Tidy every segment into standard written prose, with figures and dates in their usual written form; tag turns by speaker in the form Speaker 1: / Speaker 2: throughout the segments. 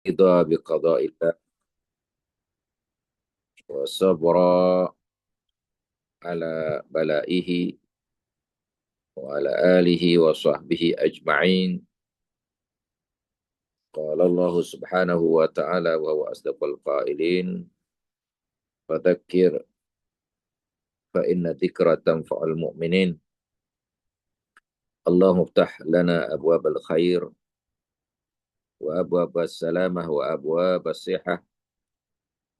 Speaker 1: ridha biqada'illah wa sabra ala balaihi wa ala alihi wa sahbihi ajma'in. Qala Allah subhanahu wa ta'ala wa huwa asdaqul qailin, fadzakir fa inna dzikra tanfa'ul mu'minin. Allahumma iftah lana abwabal khair wa abwabas salamah wa abwabas sihah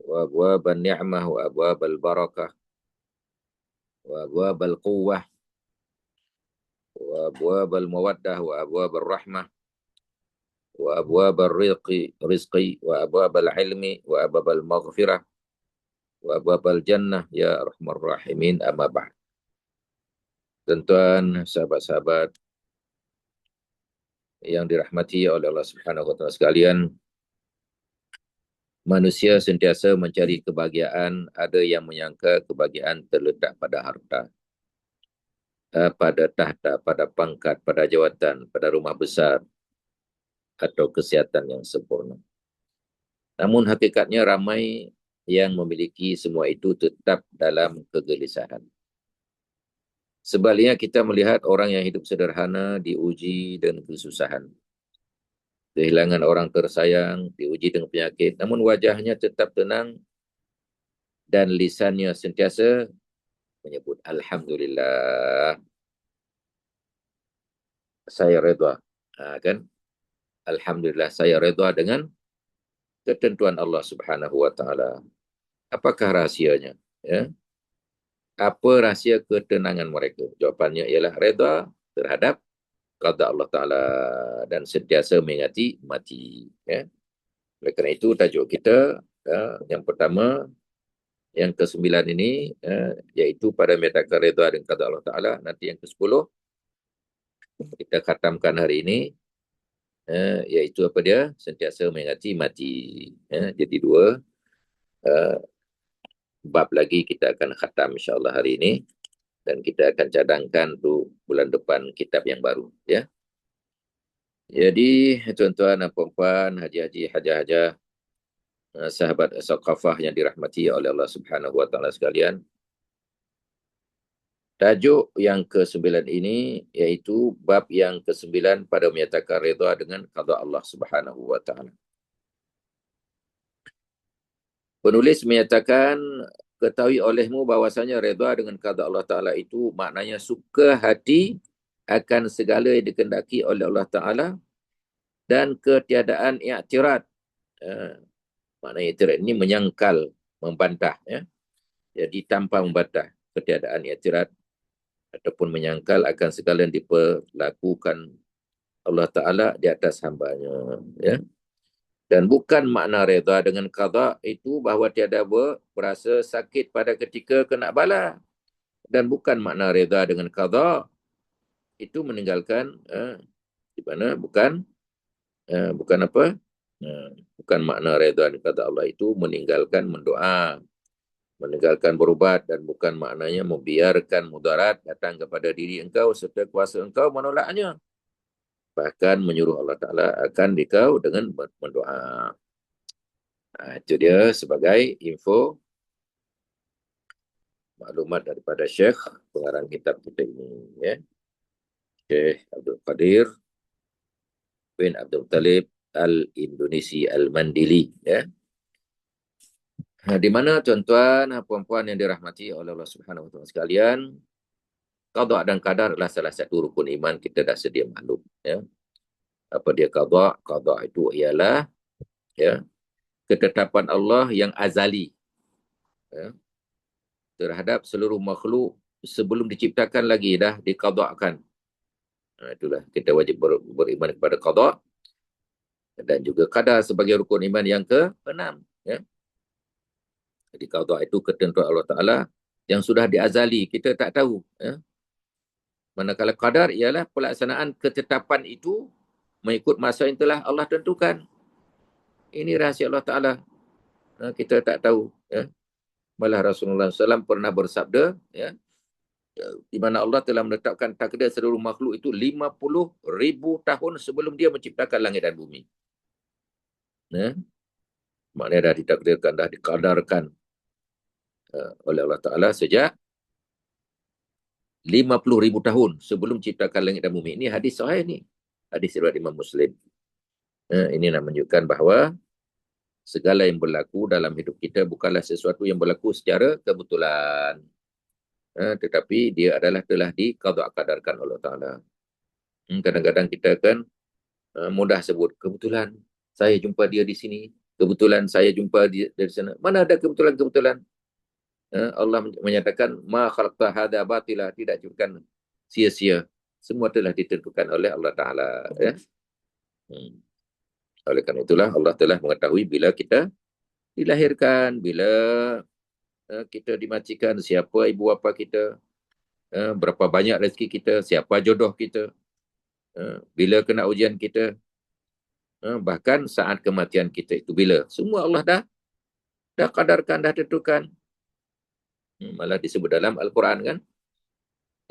Speaker 1: wa abwaban ni'mah wa abwabal barakah wa abwabal quwwah wa abwabal mawaddah wa abwabal rahmah wa abwabal rizqi wa abwabal ilmi wa abwabal maghfirah wa abwabal jannah ya arhamar rahimin, amma ba'd. Tuan-tuan, sahabat-sahabat yang dirahmati oleh Allah Subhanahu wa taala sekalian, manusia sentiasa mencari kebahagiaan. Ada yang menyangka kebahagiaan terletak pada harta, pada tahta, pada pangkat, pada jawatan, pada rumah besar atau kesihatan yang sempurna. Namun hakikatnya ramai yang memiliki semua itu tetap dalam kegelisahan. Sebaliknya kita melihat orang yang hidup sederhana diuji dengan kesusahan. Kehilangan orang tersayang, diuji dengan penyakit, namun wajahnya tetap tenang dan lisannya sentiasa menyebut Alhamdulillah, saya redha. Kan? Alhamdulillah, saya redha dengan ketentuan Allah Subhanahu wa taala. Apakah rahsianya? Ya? Apa rahsia ketenangan mereka? Jawapannya ialah redha terhadap qada Allah Ta'ala dan sentiasa mengingati mati. Ya? Oleh kerana itu, tajuk kita yang pertama, yang ke-9 ini, iaitu pada menyatakan redha dengan qada Allah Ta'ala. Nanti yang ke-10, kita khatamkan hari ini, iaitu apa dia? Sentiasa mengingati mati. Jadi dua bab lagi kita akan khatam insyaAllah hari ini. Dan kita akan cadangkan untuk bulan depan kitab yang baru. Ya. Jadi, tuan-tuan dan puan-puan, haji-haji, hajah-hajah, sahabat As-Saqafah yang dirahmati oleh Allah Subhanahu wa taala sekalian. Tajuk yang ke-9 ini iaitu bab yang ke-9 pada menyatakan redha dengan qada Allah Subhanahu wa taala. Penulis menyatakan, ketahui olehmu bahwasanya redha dengan qada Allah Taala itu maknanya suka hati akan segala yang dikehendaki oleh Allah Taala dan ketiadaan i'tirad. Maknanya i'tirad ini menyangkal, membantah. Ya. Jadi tanpa membantah, ketiadaan i'tirad ataupun menyangkal akan segala yang diperlakukan Allah Ta'ala di atas hambanya. Ya. Dan bukan makna redha dengan qada itu bahawa tiada berasa sakit pada ketika kena bala. Dan bukan makna redha dengan qada itu meninggalkan di mana bukan apa? Bukan makna redha dengan qada Allah itu meninggalkan mendoa, meninggalkan berubat, dan bukan maknanya membiarkan mudarat datang kepada diri engkau serta kuasa engkau menolaknya. Bahkan menyuruh Allah Ta'ala akan dikau dengan mendoa. Itu dia sebagai info maklumat daripada Syekh pengarang kitab kita ini. Ya. Syekh Abdul Qadir bin Abdul Talib Al-Indonesi Al-Mandili. Ya. Di mana tuan-tuan, puan-puan yang dirahmati oleh Allah Subhanahu wa taala sekalian, qada dan qadar adalah salah satu rukun iman, kita dah sedia maklum. Ya. Apa dia qada? Qada itu ialah ya, ketetapan Allah yang azali. Ya, terhadap seluruh makhluk sebelum diciptakan lagi dah diqada'kan. Itulah kita wajib beriman kepada qada dan juga qadar sebagai rukun iman yang ke-6. Ya. Jadi qada itu ketentuan Allah Ta'ala yang sudah diazali, kita tak tahu. Ya. Manakala qadar ialah pelaksanaan ketetapan itu mengikut masa yang telah Allah tentukan. Ini rahsia Allah Ta'ala. Kita tak tahu. Ya. Malah Rasulullah SAW pernah bersabda, ya, di mana Allah telah menetapkan takdir seluruh makhluk itu 50,000 tahun sebelum dia menciptakan langit dan bumi. Ya. Maknanya dah ditakdirkan, dah dikadarkan oleh Allah Ta'ala sejak 50,000 tahun sebelum ciptakan langit dan bumi. Ini hadis sahih ni. Hadis riwayat Imam Muslim. Ini nak menunjukkan bahawa segala yang berlaku dalam hidup kita bukanlah sesuatu yang berlaku secara kebetulan. Tetapi dia adalah telah diqada' qadarkan oleh Allah Ta'ala. Kadang-kadang kita kan mudah sebut, kebetulan saya jumpa dia di sini, kebetulan saya jumpa dia dari sana. Mana ada kebetulan-kebetulan? Allah menyatakan, ma khalaqta hadha batila, tidak ciptakan sia-sia. Semua telah ditentukan oleh Allah Ta'ala. Ya? Oleh kerana itulah Allah telah mengetahui bila kita dilahirkan, bila kita dimatikan, siapa ibu bapa kita, berapa banyak rezeki kita, siapa jodoh kita, bila kena ujian kita, bahkan saat kematian kita itu bila. Semua Allah dah kadarkan, dah tentukan. Malah disebut dalam Al-Quran kan.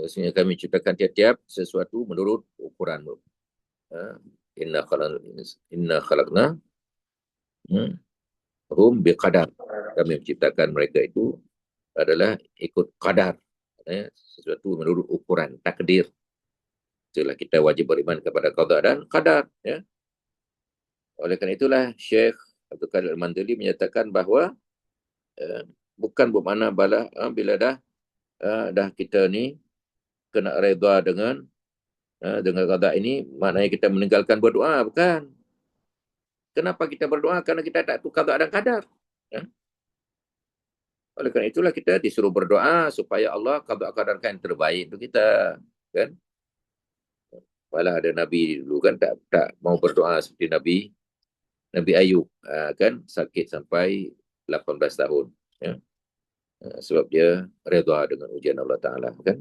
Speaker 1: Maksudnya kami ciptakan tiap-tiap sesuatu menurut ukuranmu. Inna khalaqna hum biqadar. Kami menciptakan mereka itu adalah ikut qadar. Sesuatu menurut ukuran, takdir. Itulah kita wajib beriman kepada qada dan qadar. Ya. Oleh kerana itulah Syekh Abdul Qadir Al-Mandali menyatakan bahawa bukan bermakna bila dah kita ni kena redha dengan qada ini, maknanya kita meninggalkan berdoa. Bukan. Kenapa kita berdoa? Kerana kita tak tahu qada dan qadar. Ya. Oleh kerana itulah kita disuruh berdoa supaya Allah qada qadarkan yang terbaik untuk kita. Kan? Malah ada Nabi dulu kan tak mau berdoa seperti Nabi Ayub. Kan sakit sampai 18 tahun. Ya. Sebab dia redha dengan ujian Allah Ta'ala. Kan?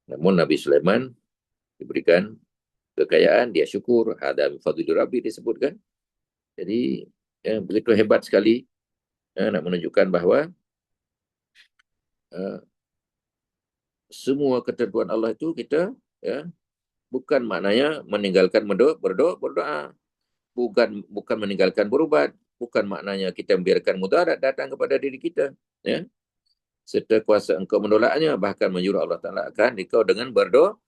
Speaker 1: Namun Nabi Sulaiman diberikan kekayaan, dia syukur. Ada fadlul Rabbi disebutkan. Jadi begitu hebat sekali nak menunjukkan bahawa semua ketentuan Allah itu kita bukan maknanya meninggalkan berdoa. Bukan meninggalkan berubat. Bukan maknanya kita membiarkan mudarat datang kepada diri kita. Ya. Serta kuasa engkau menolaknya, bahkan menyuruh Allah Ta'ala akan engkau dengan berdoa.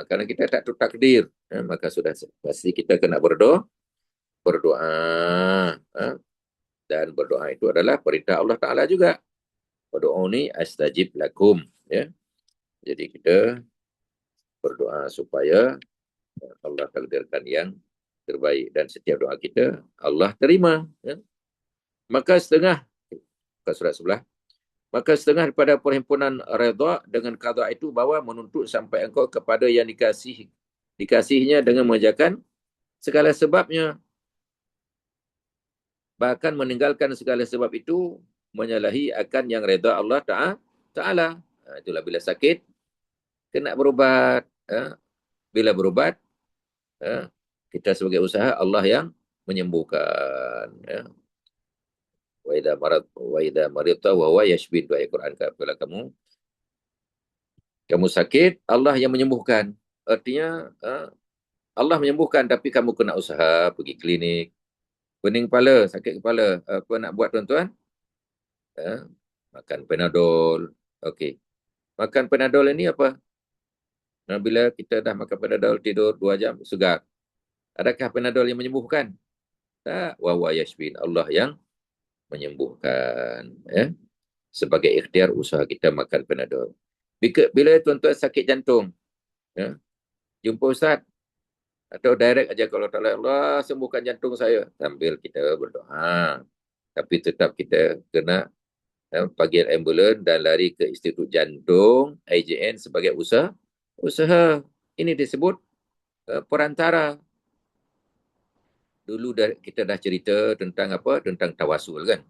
Speaker 1: Kerana kita tak tahu takdir. Maka sudah pasti kita kena berdoa. Dan berdoa itu adalah perintah Allah Ta'ala juga. Wadu'uni astajib lakum. Ya. Jadi kita berdoa supaya Allah takdirkan yang terbaik. Dan setiap doa kita Allah terima. Ya. Maka setengah daripada perhimpunan redha dengan qada itu bahawa menuntut sampai engkau kepada yang dikasihnya dengan mengerjakan segala sebabnya. Bahkan meninggalkan segala sebab itu menyalahi akan yang redha Allah Ta'ala. Itulah bila sakit kena berubat. Bila berubat kita sebagai usaha, Allah yang menyembuhkan. Wa idza maridta wa huwa yashfin, ayat Quran. Kalau kamu sakit, Allah yang menyembuhkan. Artinya Allah menyembuhkan, tapi kamu kena usaha pergi klinik. Pening kepala, sakit kepala, apa nak buat tuan-tuan? Makan Panadol. Okey. Makan Panadol ini apa? Bila kita dah makan Panadol, tidur 2 jam, segar. Adakah Panadol yang menyembuhkan? Tak. Wa huwa yashfin, Allah yang menyembuhkan. Sebagai ikhtiar usaha kita makan Panadol. Bila tuan-tuan sakit jantung, jumpa Ustaz, atau direct aja kalau tak Allah sembuhkan jantung saya, sambil kita berdoa. Tapi tetap kita kena panggil ambulans dan lari ke Institut Jantung IJN sebagai usaha. Ini disebut perantara. Dulu kita dah cerita tentang apa? Tentang tawasul kan.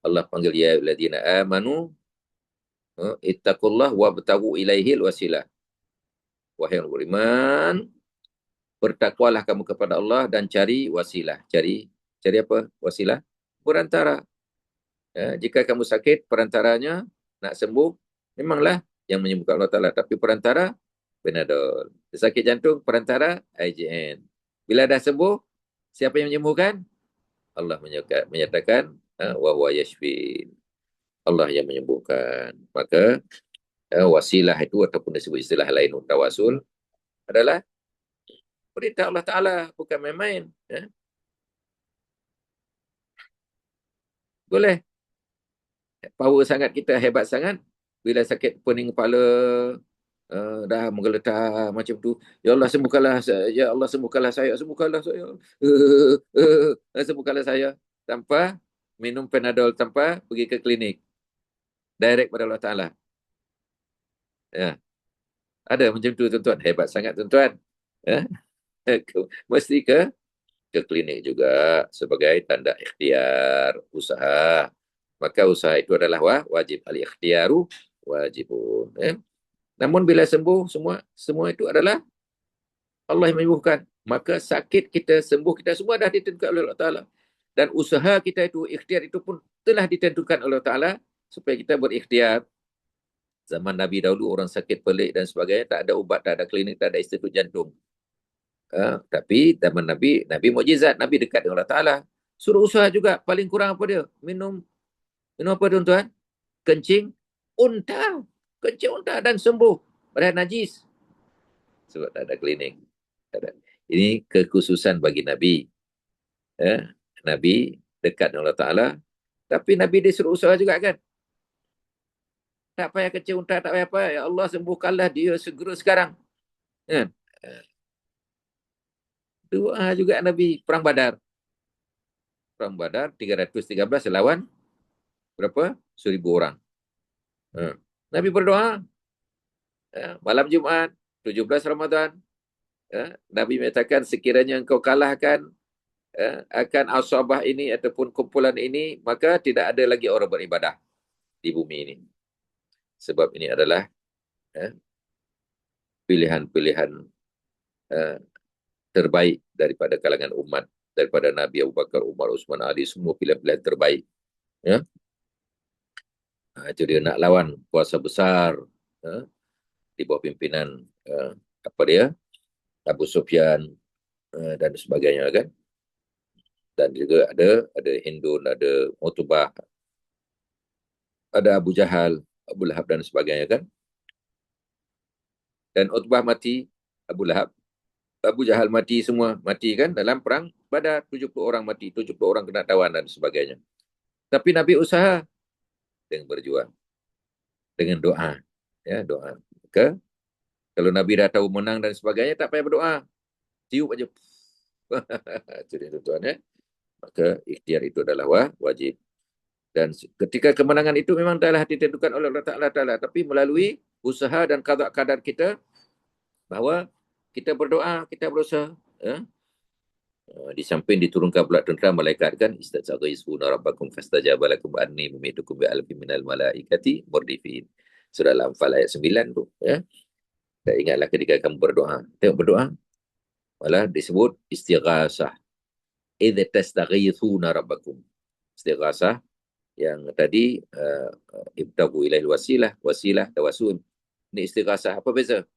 Speaker 1: Allah panggil ya alladzina amanu ittaqullah wabtaghu ilaihil wasilah. Wahai orang beriman, bertakwalah kamu kepada Allah dan cari wasilah. Cari apa? Wasilah? Perantara. Jika kamu sakit, perantaranya nak sembuh, memanglah yang menyembuhkan Allah Ta'ala. Tapi perantara, Panadol. Sakit jantung, perantara, IJN. Bila dah sembuh, Siapa yang menyembuhkan? Allah menyatakan wa huwa yashfi. Allah yang menyembuhkan. Maka wasilah itu ataupun disebut istilah lain tawasul adalah perintah Allah Ta'ala, bukan main-main. Boleh. Power sangat kita, hebat sangat. Bila sakit pening kepala, dah menggeletar macam tu. Ya Allah sembuhkanlah saya. Ya Allah sembuhkanlah saya. Sembuhkanlah saya. Sembuhkanlah saya. Tanpa minum Panadol, tanpa pergi ke klinik. Direct pada Allah Ta'ala. Ya. Ada macam tu tuan-tuan. Hebat sangat tuan-tuan. Ya. Mesti ke klinik juga sebagai tanda ikhtiar usaha. Maka usaha itu adalah wajib. Al-ikhtiaru wajibun. Namun bila sembuh, semua itu adalah Allah yang menyembuhkan. Maka sakit kita, sembuh kita, semua dah ditentukan oleh Allah Ta'ala. Dan usaha kita itu, ikhtiar itu pun telah ditentukan oleh Allah Ta'ala supaya kita berikhtiar. Zaman Nabi dahulu orang sakit pelik dan sebagainya, tak ada ubat, tak ada klinik, tak ada institut jantung. Tapi zaman Nabi mukjizat, Nabi dekat dengan Allah Ta'ala. Suruh usaha juga, paling kurang apa dia? Minum apa tuan-tuan? Kencing unta. Kencing unta dan sembuh. Padahal najis. Sebab tak ada klinik. Tak ada. Ini kekhususan bagi Nabi. Nabi dekat dengan Allah Ta'ala. Tapi Nabi disuruh usaha juga kan? Tak payah kencing unta, tak payah apa. Ya Allah sembuhkanlah dia segera sekarang. Kan? Doa juga Nabi perang Badar. Perang Badar 313 lawan berapa? 1,000 orang. Nabi berdoa malam Jumaat 17 Ramadan. Nabi mengatakan sekiranya engkau kalahkan akan asabah ini ataupun kumpulan ini, maka tidak ada lagi orang beribadah di bumi ini. Sebab ini adalah pilihan-pilihan terbaik daripada kalangan umat, daripada Nabi Abu Bakar, Umar, Utsman, Ali, semua pilihan-pilihan terbaik. Itu dia nak lawan kuasa besar di bawah pimpinan apa dia, Abu Sufyan dan sebagainya kan. Dan juga ada Hindun, ada Utbah, ada Abu Jahal, Abu Lahab dan sebagainya kan. Dan Utbah mati, Abu Jahal mati, semua mati kan dalam perang Badar. 70 orang mati, 70 orang kena tawan dan sebagainya. Tapi Nabi usaha dengan berjuang, dengan doa. Ya, doa. Kalau Nabi dah tahu menang dan sebagainya, tak payah berdoa. Tiup aja. Itu dia tuan-tuan ya. Maka ikhtiar itu adalah wajib. Dan ketika kemenangan itu memang telah ditentukan oleh Allah Ta'ala. Tapi melalui usaha dan kadar kita, bahawa kita berdoa, kita berusaha. Di samping diturunkan pula tentera malaikat kan, istaghisuna rabbakum fastajaba lakum anni mumitukum bi alfin minal malaikati murdifin. Surah Al-Anfal ayat 9 tu. Dan ingatlah ketika kamu berdoa. Tengok berdoa. Malah disebut istighasah. Idza tastaghithuna rabbakum. Istighasah yang tadi ibtagu ilail wasilah tawasul. Ini istighasah. Apa beza?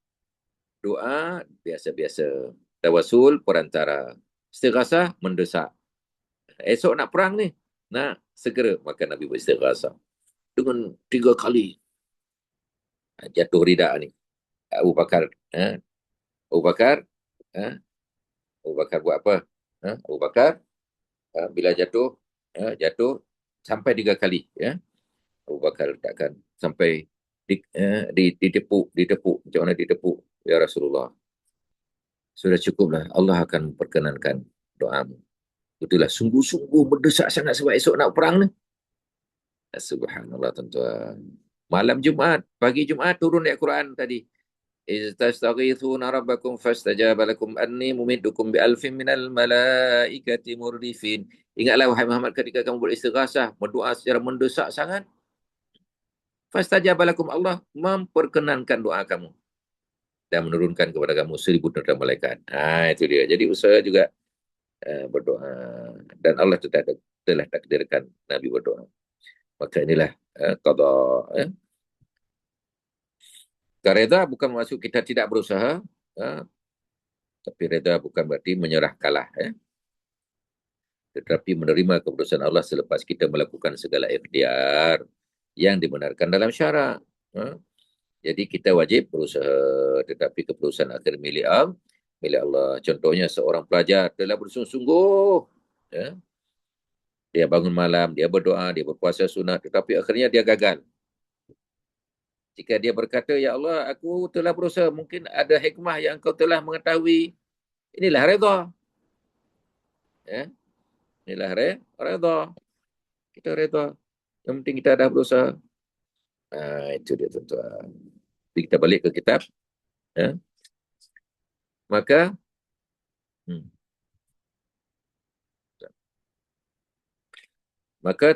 Speaker 1: Doa biasa-biasa. Tawasul perantara. Istighasah mendesak. Esok nak perang ni. Nak segera. Maka Nabi beristighasah. Dengan 3 kali. Jatuh rida ni. Abu Bakar. Abu Bakar. Abu Bakar buat apa? Abu Bakar bila jatuh sampai 3 kali. Abu Bakar letakkan sampai ditepuk. Macam mana ditepuk? Ya Rasulullah. Sudah cukuplah. Allah akan perkenankan doamu. Itulah sungguh-sungguh mendesak sangat sebab esok nak perang ni. Subhanallah tuan-tuan. Malam Jumaat, pagi Jumaat turun ayat Quran tadi. Istastaghithuna rabbakum fastajaba lakum anni mumiddukum bi alfin minal malaikati murdifin. Ingatlah wahai Muhammad ketika kamu beristighasah, berdoa secara mendesak sangat. Fastajaba lakum, Allah memperkenankan doa kamu dan menurunkan kepada kamu 1,000 tentera malaikat. Itu dia. Jadi usaha juga berdoa, dan Allah telah takdirkan Nabi berdoa. Maka inilah qada. Reda bukan maksud kita tidak berusaha, tapi reda bukan berarti menyerah kalah. tetapi menerima keputusan Allah selepas kita melakukan segala ikhtiar yang dibenarkan dalam syarak. Jadi kita wajib berusaha, tetapi keputusan akhir milik Allah. Contohnya seorang pelajar telah bersungguh-sungguh, ya, dia bangun malam, dia berdoa, dia berpuasa sunat, tetapi akhirnya dia gagal. Jika dia berkata, ya Allah, aku telah berusaha, mungkin ada hikmah yang kau telah mengetahui. Inilah redha. Ya, inilah redha. Kita redha. Yang penting kita dah berusaha. Itu dia tuan-tuan. Jadi kita balik ke kitab. Ya. Maka,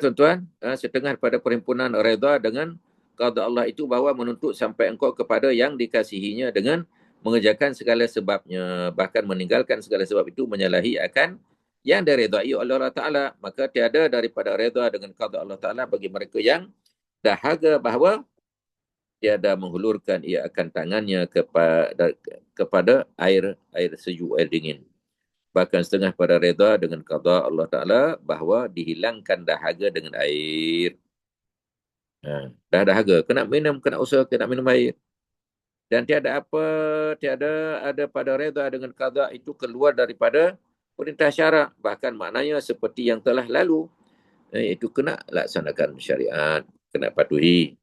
Speaker 1: tuan-tuan, setengah pada perhimpunan redha dengan qada Allah itu bahawa menuntut sampai engkau kepada yang dikasihinya dengan mengerjakan segala sebabnya, bahkan meninggalkan segala sebab itu menyalahi akan yang diredai oleh Allah Ta'ala. Maka tiada daripada redha dengan qada Allah Ta'ala bagi mereka yang dahaga bahawa tiada menghulurkan ia akan tangannya kepada air sejuk, air dingin. Bahkan setengah pada reda dengan qada Allah Ta'ala bahawa dihilangkan dahaga dengan air. Dah dahaga, kena minum, kena usaha, kena minum air. Dan tiada ada pada reda dengan qada itu keluar daripada perintah syarak. Bahkan maknanya seperti yang telah lalu. Itu kena laksanakan syariat, kena patuhi.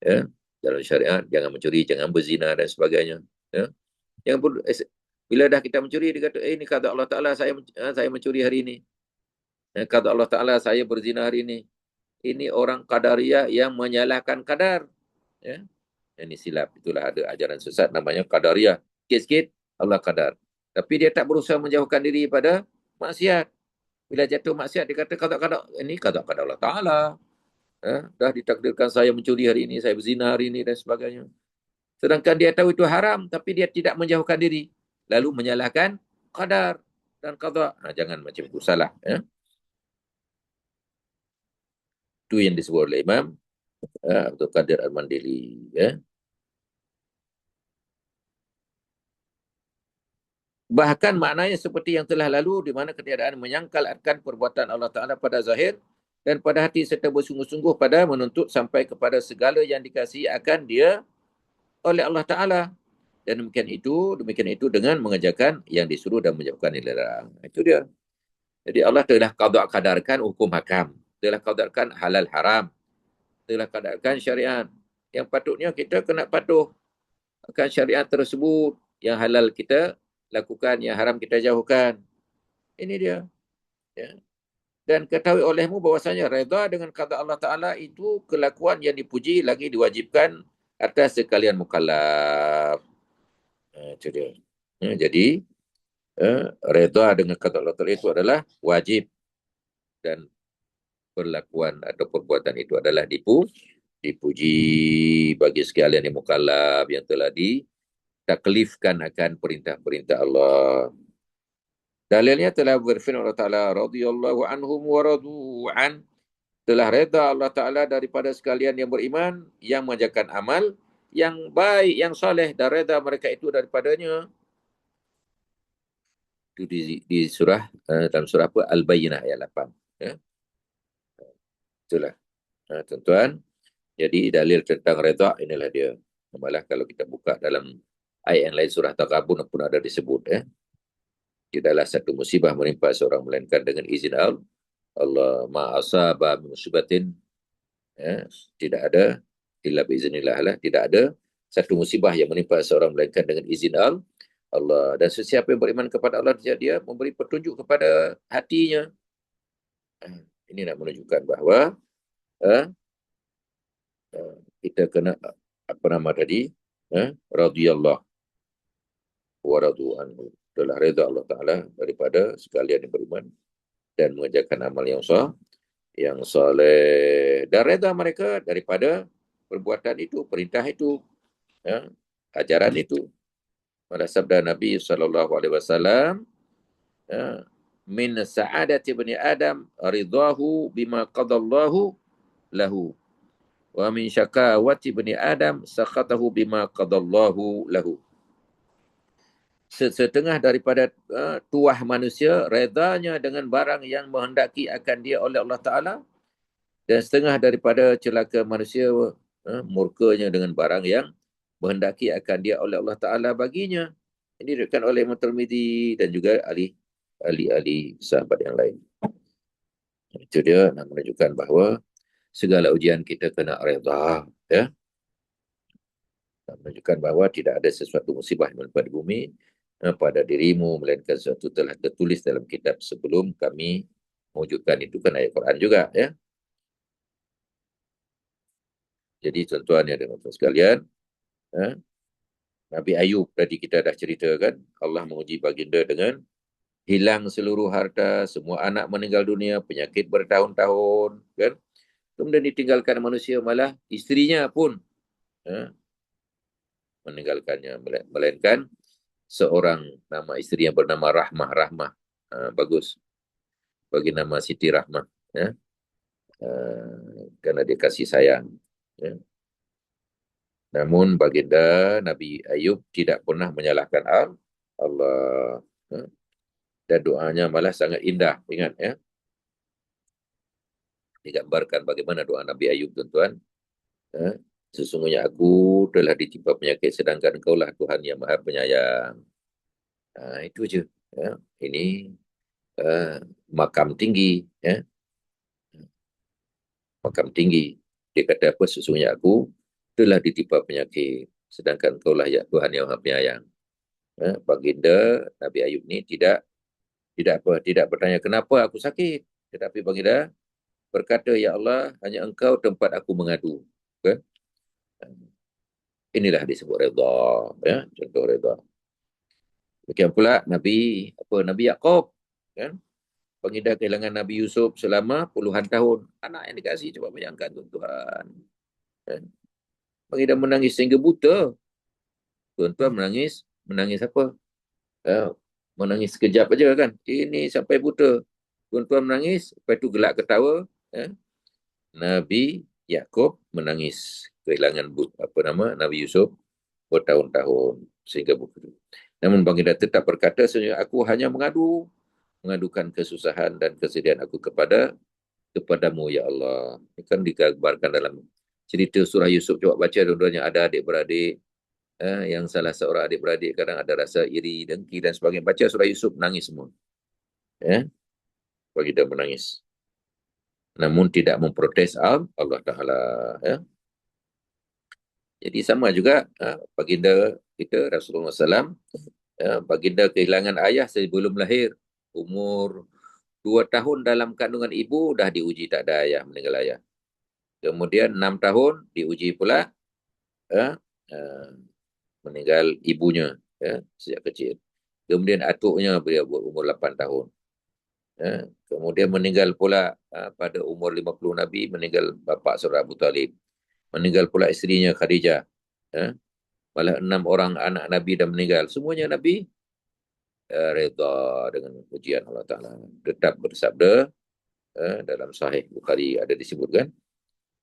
Speaker 1: Ya, dalam syariat, jangan mencuri, jangan berzina dan sebagainya. Ya. Bila dah kita mencuri, dia kata, ini kata Allah Ta'ala, saya mencuri hari ini. Kata Allah Ta'ala, saya berzina hari ini. Ini orang Qadariyah yang menyalahkan kadar. Ya. Ini silap. Itulah ada ajaran sesat namanya Qadariyah. Sikit-sikit, Allah kadar. Tapi dia tak berusaha menjauhkan diri pada maksiat. Bila jatuh maksiat, dia kata, ini kata Allah Ta'ala. Dah ditakdirkan saya mencuri hari ini, saya berzina hari ini dan sebagainya. Sedangkan dia tahu itu haram, tapi dia tidak menjauhkan diri. Lalu menyalahkan qadar dan qada. Jangan macam itu, salah. Ya. Itu yang disebut oleh Imam Abdul Qadir Al-Mandili. Ya. Bahkan maknanya seperti yang telah lalu, di mana ketiadaan menyangkal akan perbuatan Allah Ta'ala pada zahir dan pada hati serta bersungguh-sungguh pada menuntut sampai kepada segala yang dikasihi akan dia oleh Allah Ta'ala. Dan demikian itu dengan mengerjakan yang disuruh dan menjauhkan yang dilarang. Itu dia. Jadi Allah telah qadarkan hukum hakam, telah qadarkan halal haram, telah qadarkan syariat. Yang patutnya kita kena patuh akan syariat tersebut. Yang halal kita lakukan, yang haram kita jauhkan. Ini dia. Ya. Dan ketahui olehmu bahwasanya redha dengan qada Allah Ta'ala itu kelakuan yang dipuji lagi diwajibkan atas sekalian mukallaf. Itu dia. Jadi, redha dengan qada Allah Ta'ala itu adalah wajib. Dan perlakuan atau perbuatan itu adalah dipuji bagi sekalian yang mukallaf yang telah ditaklifkan akan perintah-perintah Allah. Dalilnya telah berfirman Allah Ta'ala, radhiyallahu anhum wa radu'an, telah reda Allah Ta'ala daripada sekalian yang beriman, yang mengerjakan amal, yang baik, yang soleh, dan reda mereka itu daripadanya. Itu di surah, dalam surah apa? Al-Bayyinah ayat 8. Ya. Itulah. Tuan-tuan, jadi dalil tentang reda inilah dia. Malah kalau kita buka dalam ayat yang lain surah Taghabun pun ada disebut. Tidaklah satu musibah menimpa seorang melainkan dengan izin Allah. Ma'asaba musibatin. Tidak ada illa biiznillah lah. Tidak ada satu musibah yang menimpa seorang melainkan dengan izin Allah. Dan sesiapa yang beriman kepada Allah, dia memberi petunjuk kepada hatinya. Ini nak menunjukkan bahawa kita kena apa nama tadi, radhiyallahu wa radu anhu, telah redha Allah Ta'ala daripada sekalian yang beriman dan mengerjakan amal yang soleh, dan redha mereka daripada perbuatan itu, perintah itu, ajaran itu. Pada sabda Nabi SAW, min sa'adati bani Adam ridahu bima qadallahu lahu wa min syakawati bani Adam sakhatahu bima qadallahu lahu. setengah daripada tuah manusia redanya dengan barang yang menghendaki akan dia oleh Allah Ta'ala, dan setengah daripada celaka manusia murkanya dengan barang yang menghendaki akan dia oleh Allah Ta'ala baginya. Ini diriwayatkan oleh Imam Tirmidzi dan juga ahli sahabat yang lain. Itu dia nak menunjukkan bahawa segala ujian kita kena redha, ya. Menunjukkan bahawa tidak ada sesuatu musibah yang menimpa di bumi pada dirimu, melainkan sesuatu telah tertulis dalam kitab sebelum kami mewujudkan. Itu kan ayat Quran juga, ya. Jadi tuan-tuan yang dimaksud sekalian, Nabi Ayub tadi kita dah ceritakan, Allah menguji baginda dengan hilang seluruh harta, semua anak meninggal dunia, penyakit bertahun-tahun, kan? Kemudian ditinggalkan manusia, malah isterinya pun meninggalkannya, melainkan seorang nama isteri yang bernama Rahmah. Bagus bagi nama Siti Rahmah, ya. Kerana dia kasih sayang, ya. Namun baginda Nabi Ayub tidak pernah menyalahkan Allah, ya. Dan doanya malah sangat indah. Ingat, ya, digambarkan bagaimana doa Nabi Ayub, tuan-tuan. Sesungguhnya aku telah ditimpa penyakit, sedangkan Engkaulah Tuhan yang Maha Penyayang. Itu je, ya. Ini makam tinggi, ya. Makam tinggi. Dia kata apa? Sesungguhnya aku telah ditimpa penyakit, sedangkan Engkaulah ya Tuhan yang Maha Penyayang. Baginda Nabi Ayub ni tidak bertanya kenapa aku sakit, tetapi baginda berkata, ya Allah, hanya Engkau tempat aku mengadu. Kan? Inilah disebut redha, ya, contoh redha. Demikian pula Nabi Yaakob, kan? Baginda kehilangan Nabi Yusuf selama puluhan tahun. Anak yang dikasih, coba bayangkan, tuan-tuan. Kan? Baginda menangis sehingga buta. Tuan-tuan menangis apa? Menangis sekejap aja, kan? Ini sampai buta. Tuan-tuan menangis, lepas itu gelak ketawa. Nabi Yaakob menangis kehilangan Nabi Yusuf bertahun-tahun sehingga buta. Namun baginda tetap berkata, sebenarnya aku hanya mengadukan kesusahan dan kesedihan aku kepadamu, ya Allah. Ini kan digambarkan dalam cerita surah Yusuf. Coba baca dua-duanya, ada adik-beradik, yang salah seorang adik-beradik kadang ada rasa iri, dengki dan sebagainya. Baca surah Yusuf, nangis semua. Baginda menangis. Namun tidak memprotes Allah Ta'ala. Ya. Jadi sama juga baginda kita Rasulullah SAW, baginda kehilangan ayah sebelum lahir. Umur 2 tahun dalam kandungan ibu dah diuji tak ada ayah, meninggal ayah. Kemudian 6 tahun diuji pula meninggal ibunya, ya, sejak kecil. Kemudian atuknya beliau berumur 8 tahun. Kemudian meninggal pula pada umur 50 Nabi, meninggal bapa saudara Abu Talib. Meninggal pula isterinya Khadijah. Malah 6 orang anak Nabi dah meninggal. Semuanya Nabi redha dengan ujian Allah Ta'ala. Tetap bersabda dalam Sahih Bukhari ada disebutkan,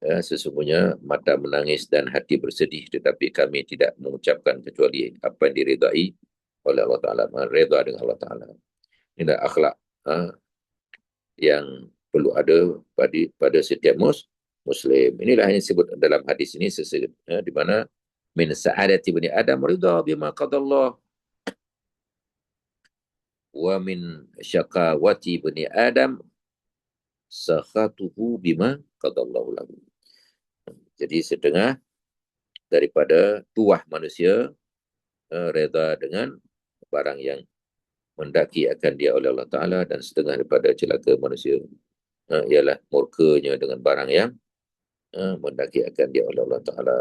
Speaker 1: sesungguhnya mata menangis dan hati bersedih, tetapi kami tidak mengucapkan kecuali apa yang diredai oleh Allah Ta'ala. Redha dengan Allah Ta'ala. Inilah akhlak yang perlu ada pada setiap Muslim. Inilah yang disebut dalam hadis ini, di mana min sa'adati bani Adam ridha bima qadallah wa min syaqawati bani Adam sakhatuhu bima qadallahu lahu. Jadi setengah daripada tuah manusia redha dengan barang yang mendaki akan dia oleh Allah Ta'ala, dan setengah daripada celaka manusia ialah murkanya dengan barang yang mendaki akan dia oleh Allah Ta'ala.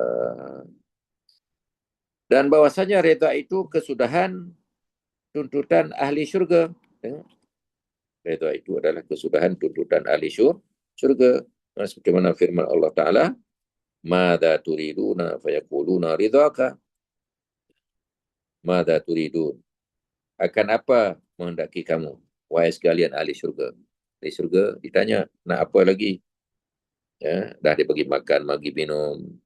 Speaker 1: Dan bahwasanya redha itu kesudahan tuntutan ahli syurga. Redha itu adalah kesudahan tuntutan ahli syurga. Seperti mana firman Allah Ta'ala, Mada turiduna fayaquluna ridhaka. Mada turidun. Akan apa menghendaki kamu, wahai sekalian ahli syurga. Ahli syurga ditanya, nak apa lagi? Ya, dah dibagi makan, bagi minum,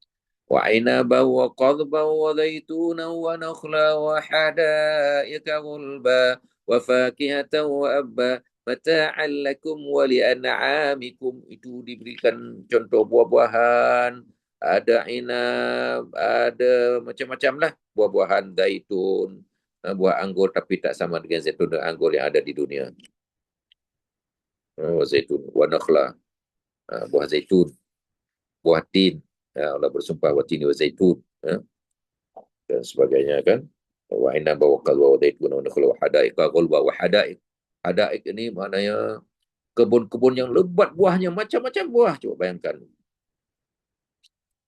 Speaker 1: وعنبا وقضبا وزيتونا ونخلا وحدائق غلبا وفاكهة وأبا mata'an lakum wa li'an'amikum. Itu diberikan contoh buah-buahan, ada inab, ada macam-macam lah buah-buahan zaitun, buah anggur tapi tak sama dengan zaitun dan anggur yang ada di dunia. Zaitun wa nakhla, buah zaitun, buah tin, Allah bersumpah wa tin wa zaitun, dan sebagainya kan. Wa inab wa qalwa wa zaitun wa nakhla wa hadaiqa ghulba wa hadaik. Hadaik ini maknanya kebun-kebun yang lebat buahnya, macam-macam buah. Coba bayangkan.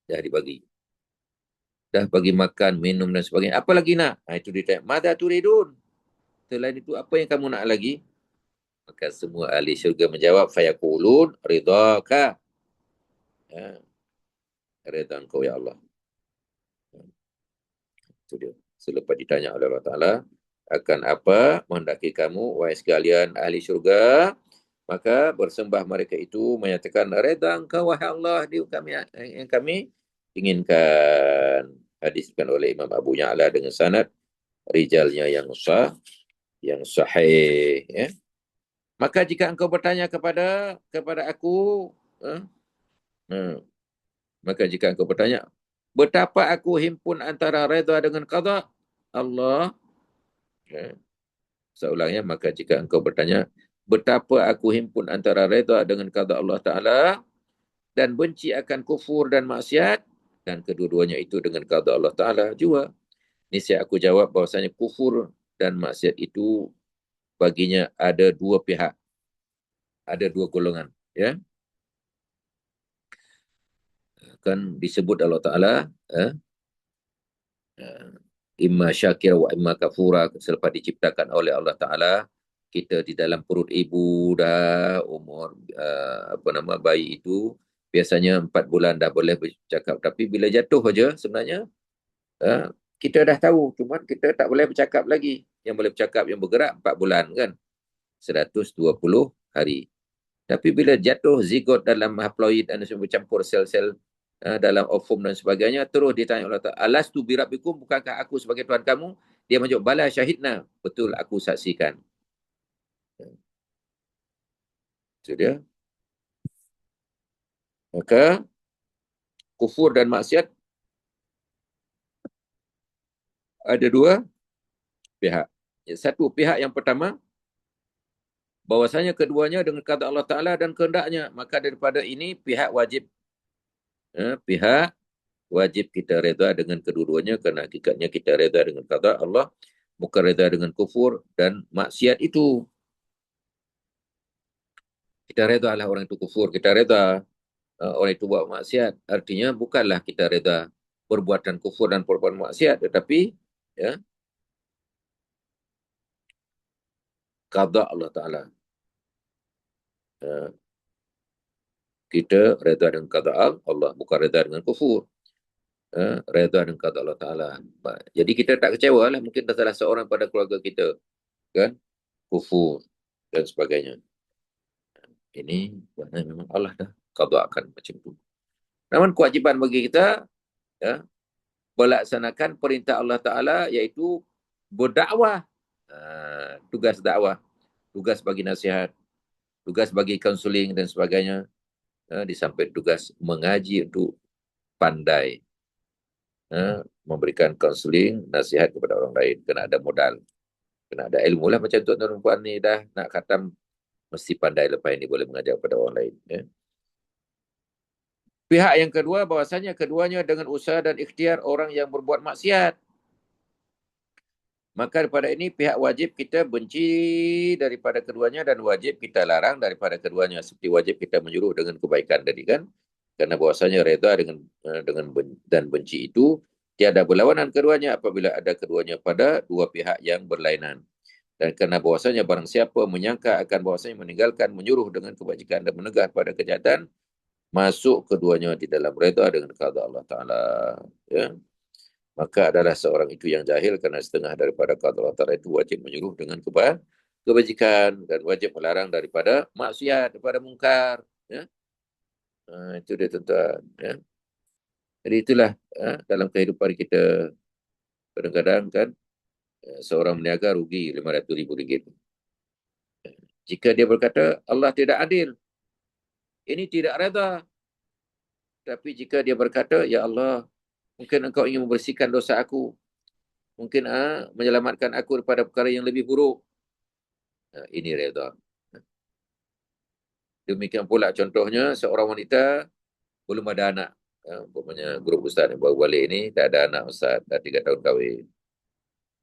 Speaker 1: Dah dibagi. Dah bagi makan, minum dan sebagainya. Apa lagi nak? Itu dia tanya. Mada turidun? Selain itu, apa yang kamu nak lagi? Maka semua ahli syurga menjawab, fayaqulun ridhaka. Ya, redha engkau ya Allah. Itu dia. Selepas ditanya oleh Allah Ta'ala, akan apa menghendaki kamu, wahai sekalian ahli syurga, maka bersembah mereka itu menyatakan redha engkau wahai Allah yang kami inginkan. Hadiskan oleh Imam Abu Ya'la dengan sanad rijalnya yang sah, yang sahih, ya. Maka jika engkau bertanya kepada aku, eh, eh, maka jika engkau bertanya, betapa aku himpun antara redha dengan qada Allah, eh, seulangnya, maka jika engkau bertanya, betapa aku himpun antara redha dengan qada Allah Ta'ala dan benci akan kufur dan maksiat, dan kedua-duanya itu dengan qada Allah Ta'ala juga. Niscaya aku jawab bahwasanya kufur dan maksiat itu baginya ada dua pihak, ada dua golongan, ya. Kan disebut Allah Ta'ala, eh, imma syakir wa imma kafura, selepas diciptakan oleh Allah Ta'ala, kita di dalam perut ibu dah umur bayi itu biasanya 4 bulan dah boleh bercakap, tapi bila jatuh aja sebenarnya kita dah tahu, cuma kita tak boleh bercakap lagi. Yang boleh bercakap, yang bergerak 4 bulan kan, 120 hari. Tapi bila jatuh zigot dalam haploid dan bercampur sel-sel dalam ovum dan sebagainya, terus ditanya Allah Ta'ala, alastu birabbikum, bukankah aku sebagai Tuhan kamu? Dia menjawab, bala syahidna, betul aku saksikan. Itu dia. Maka kufur dan maksiat ada dua pihak. Satu pihak yang pertama, bahwasanya keduanya dengan kata Allah Ta'ala dan kehendaknya. Maka daripada ini pihak wajib kita reda dengan kedua-duanya, kerana hakikatnya kita reda dengan kata Allah, bukan reda dengan kufur dan maksiat itu. Kita reda lah orang itu kufur, kita reda orang itu buat maksiat. Artinya bukanlah kita reda perbuatan kufur dan perbuatan maksiat, tetapi ya, qada Allah Ta'ala. Kita reda dengan qada Allah, bukan reda dengan kufur. Reda dengan qada Allah Ta'ala. Jadi kita tak kecewa lah, mungkin salah seorang pada keluarga kita kan kufur dan sebagainya. Ini memang Allah dah qada'kan macam tu. Namun kewajiban bagi kita ya, melaksanakan perintah Allah Ta'ala, iaitu berdakwah. Tugas dakwah, tugas bagi nasihat, tugas bagi kaunseling dan sebagainya. Di samping tugas mengaji untuk pandai memberikan kaunseling, nasihat kepada orang lain. Kena ada modal, kena ada ilmu lah. Macam tuan-tuan perempuan ni dah nak khatam, mesti pandai lepas ini boleh mengajar kepada orang lain. Ya. Pihak yang kedua, bahwasanya keduanya dengan usaha dan ikhtiar orang yang berbuat maksiat. Maka daripada ini pihak wajib kita benci daripada keduanya dan wajib kita larang daripada keduanya. Seperti wajib kita menyuruh dengan kebaikan tadi kan. Kerana bahwasanya reda dengan dan benci itu tiada berlawanan keduanya apabila ada keduanya pada dua pihak yang berlainan. Dan kerana bahwasanya barang siapa menyangka akan bahwasanya meninggalkan menyuruh dengan kebajikan dan menegah pada kejahatan, masuk keduanya di dalam reda dengan qada Allah Ta'ala. Ya. Maka adalah seorang itu yang jahil, kerana setengah daripada qada Allah Ta'ala itu wajib menyuruh dengan kebajikan dan wajib melarang daripada maksiat, daripada mungkar. Ya. Itu dia tuan-tuan. Ya. Jadi itulah dalam kehidupan kita kadang-kadang kan seorang meniaga rugi RM500,000. Jika dia berkata Allah tidak adil, ini tidak reda. Tapi jika dia berkata, ya Allah, mungkin engkau ingin membersihkan dosa aku, mungkin menyelamatkan aku daripada perkara yang lebih buruk, ini reda. Demikian pula contohnya seorang wanita belum ada anak. Umpamanya guru ustaz yang baru balik ini tak ada anak ustaz, dah 3 tahun kahwin.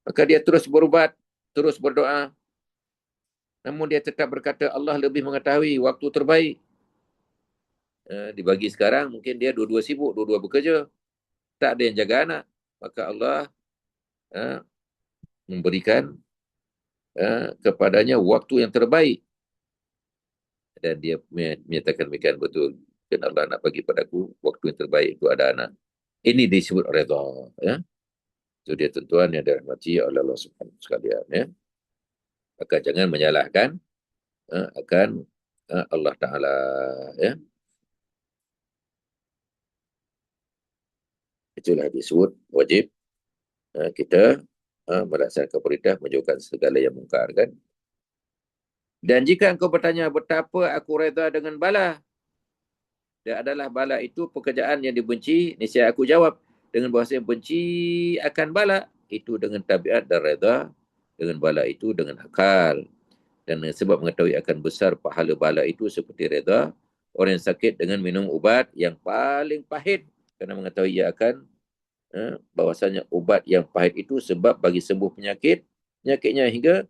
Speaker 1: Maka dia terus berubat, terus berdoa. Namun dia tetap berkata Allah lebih mengetahui waktu terbaik. Dibagi sekarang mungkin dia dua-dua sibuk, dua-dua bekerja. Tak ada yang jaga anak. Maka Allah memberikan kepadanya waktu yang terbaik. Dan dia menyatakan demikian betul. Dan Allah nak bagi padaku waktu yang terbaik itu ada anak. Ini disebut redha. Ya. Itu dia tuan yang dirahmati oleh Allah Subhanahu sekalian. Ya. Maka jangan menyalahkan akan Allah Ta'ala. Ya. Itulah disebut wajib kita melaksanakan perintah menjauhkan segala yang mungkar kan. Dan jika engkau bertanya betapa aku redha dengan bala, dia adalah bala itu pekerjaan yang dibenci, niscaya aku jawab dengan bahasa yang benci akan bala itu dengan tabiat dan redha dengan bala itu dengan akal. Dan sebab mengetahui akan besar pahala bala itu seperti redha orang yang sakit dengan minum ubat yang paling pahit kerana mengetahui ia akan bahwasanya ubat yang pahit itu sebab bagi sembuh penyakitnya hingga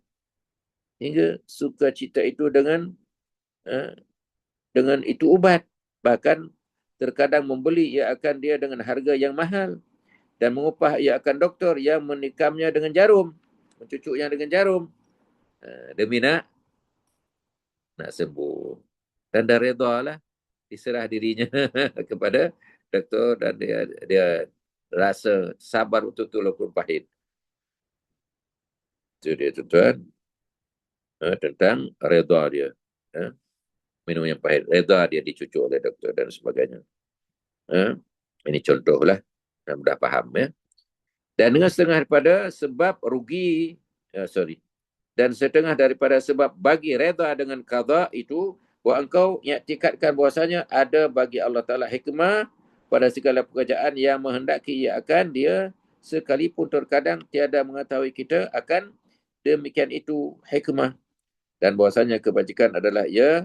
Speaker 1: sukacita itu dengan itu ubat. Bahkan terkadang membeli ia akan dia dengan harga yang mahal dan mengupah ia akan doktor yang menikamnya dengan jarum, mencucuknya dengan jarum demi nak sembuh. Dan dah redha lah, diserah dirinya kepada doktor dan dia rasa sabar untuk tu walaupun pahit. Itu dia tuan-tuan tentang redha dia. Minum yang pahit, redha dia dicucuk oleh doktor dan sebagainya. Ini contoh lah, mudah faham ya. Dan dengan setengah daripada sebab rugi, dan setengah daripada sebab bagi redha dengan qada itu, bahawa engkau yaktikadkan bahwasanya ada bagi Allah Ta'ala hikmah pada segala pekerjaan yang menghendaki ia akan dia, sekalipun terkadang tiada mengetahui kita akan demikian itu hikmah. Dan bahwasanya kebajikan adalah ia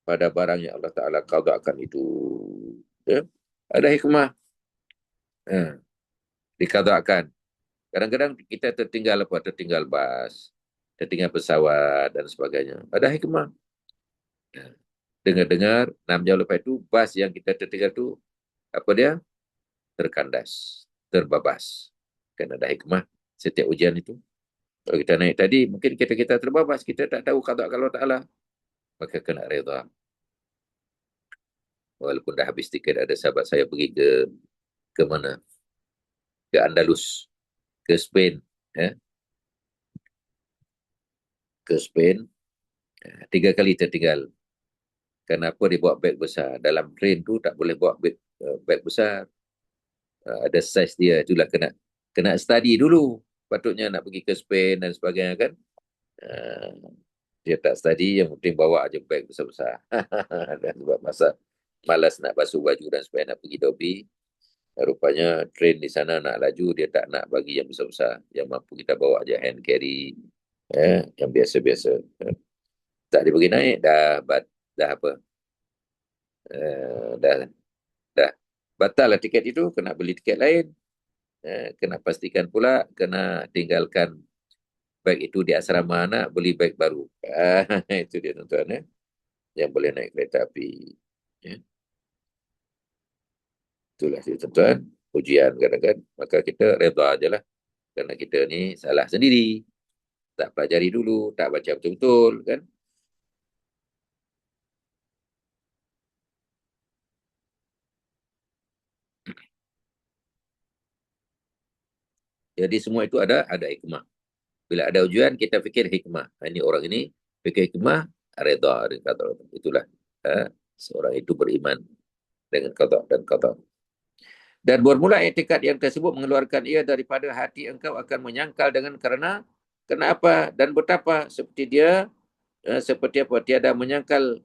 Speaker 1: pada barang yang Allah Ta'ala qadakan itu. Ya? Ada hikmah. Dikadakan. Kadang-kadang kita tertinggal bas, tertinggal pesawat dan sebagainya. Ada hikmah. Dengar-dengar 6 jam lepas itu bas yang kita tertinggal itu apa dia? Terkandas, terbabas. Kan ada hikmah setiap ujian itu. Kalau kita naik tadi, mungkin kita terbabas, kita tak tahu qada Allah Ta'ala. Maka kena redha. Walaupun dah habis tiket, ada sahabat saya pergi ke mana? Ke Andalus, ke Spain. Ke Spain, 3 kali tertinggal. Kenapa dia bawa beg besar? Dalam train tu tak boleh bawa beg besar. Ada saiz dia. Itulah kena study dulu. Patutnya nak pergi ke Spain dan sebagainya kan. Dia tak study, yang penting bawa aja beg besar-besar. Dan sebab masa malas nak basuh baju dan supaya nak pergi Dobi. Rupanya train di sana nak laju, dia tak nak bagi yang besar-besar. Yang mampu kita bawa aja hand carry. Yang biasa-biasa. Tak dibagi naik, dah apa? Dah batal lah tiket itu, kena beli tiket lain. Kena pastikan pula, kena tinggalkan beg itu di asrama anak, beli beg baru. Itu dia tuan-tuan ya, yang boleh naik kereta api. Ya. Itulah dia tuan-tuan, ujian kadang-kadang. Maka kita redha aja lah. Kerana kita ni salah sendiri. Tak pelajari dulu, tak baca betul-betul kan. Jadi semua itu ada hikmah. Bila ada ujian, kita fikir hikmah. Ini orang ini fikir hikmah, redha. Itulah seorang itu beriman dengan qada dan qadar. Dan bermula i'tikad yang tersebut mengeluarkan ia daripada hati engkau akan menyangkal dengan kerana kenapa dan betapa seperti dia seperti apa tiada menyangkal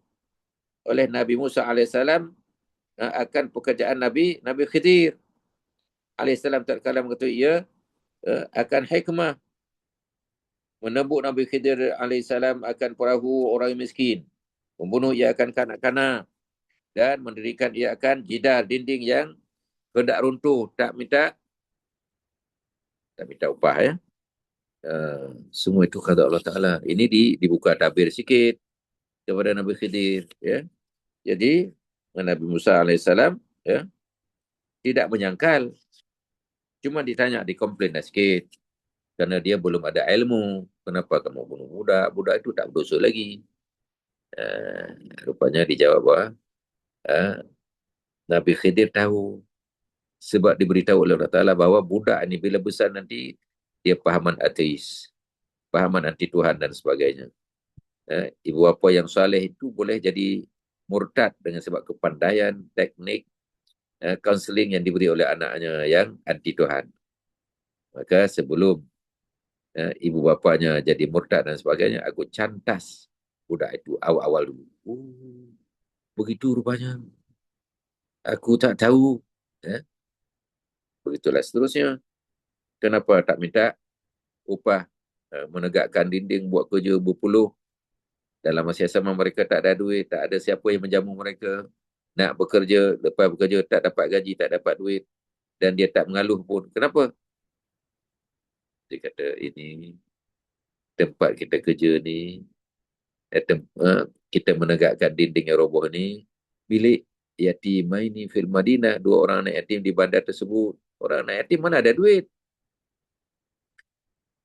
Speaker 1: oleh Nabi Musa alaihissalam akan pekerjaan Nabi Khidir alaihissalam tatkala mengetahui ia akan hikmah menembuk Nabi Khidir alaihissalam akan perahu orang miskin, membunuh ia akan kanak-kanak dan mendirikan ia akan jidar dinding yang hendak runtuh, tak minta upah ya. Semua itu kata Allah Ta'ala. Ini dibuka tabir sikit kepada Nabi Khidir ya. Jadi Nabi Musa alaihissalam ya tidak menyangkal, cuma ditanya, dikomplain sikit kerana dia belum ada ilmu. Kenapa kamu bunuh budak? Budak itu tak berdosa lagi. Rupanya dijawab bahwa Nabi Khidir tahu sebab diberitahu oleh Allah Ta'ala bahawa budak ini bila besar nanti dia pahaman ateis, pahaman anti Tuhan dan sebagainya. Ibu bapa yang saleh itu boleh jadi murtad dengan sebab kepandaian, teknik, kaunseling yang diberi oleh anaknya yang anti Tuhan. Maka sebelum ibu bapanya jadi murtad dan sebagainya, aku cantas budak itu awal-awal dulu. Begitu rupanya. Aku tak tahu. Begitulah seterusnya. Kenapa tak minta upah menegakkan dinding, buat kerja berpuluh. Dalam masa sama mereka tak ada duit, tak ada siapa yang menjamu mereka. Nak bekerja, lepas bekerja tak dapat gaji, tak dapat duit. Dan dia tak mengaluh pun. Kenapa? Dia kata, ini tempat kita kerja ni, kita menegakkan dinding yang roboh ni, bilik yatim ini fil Madinah, 2 orang anak yatim di bandar tersebut. Orang anak yatim mana ada duit?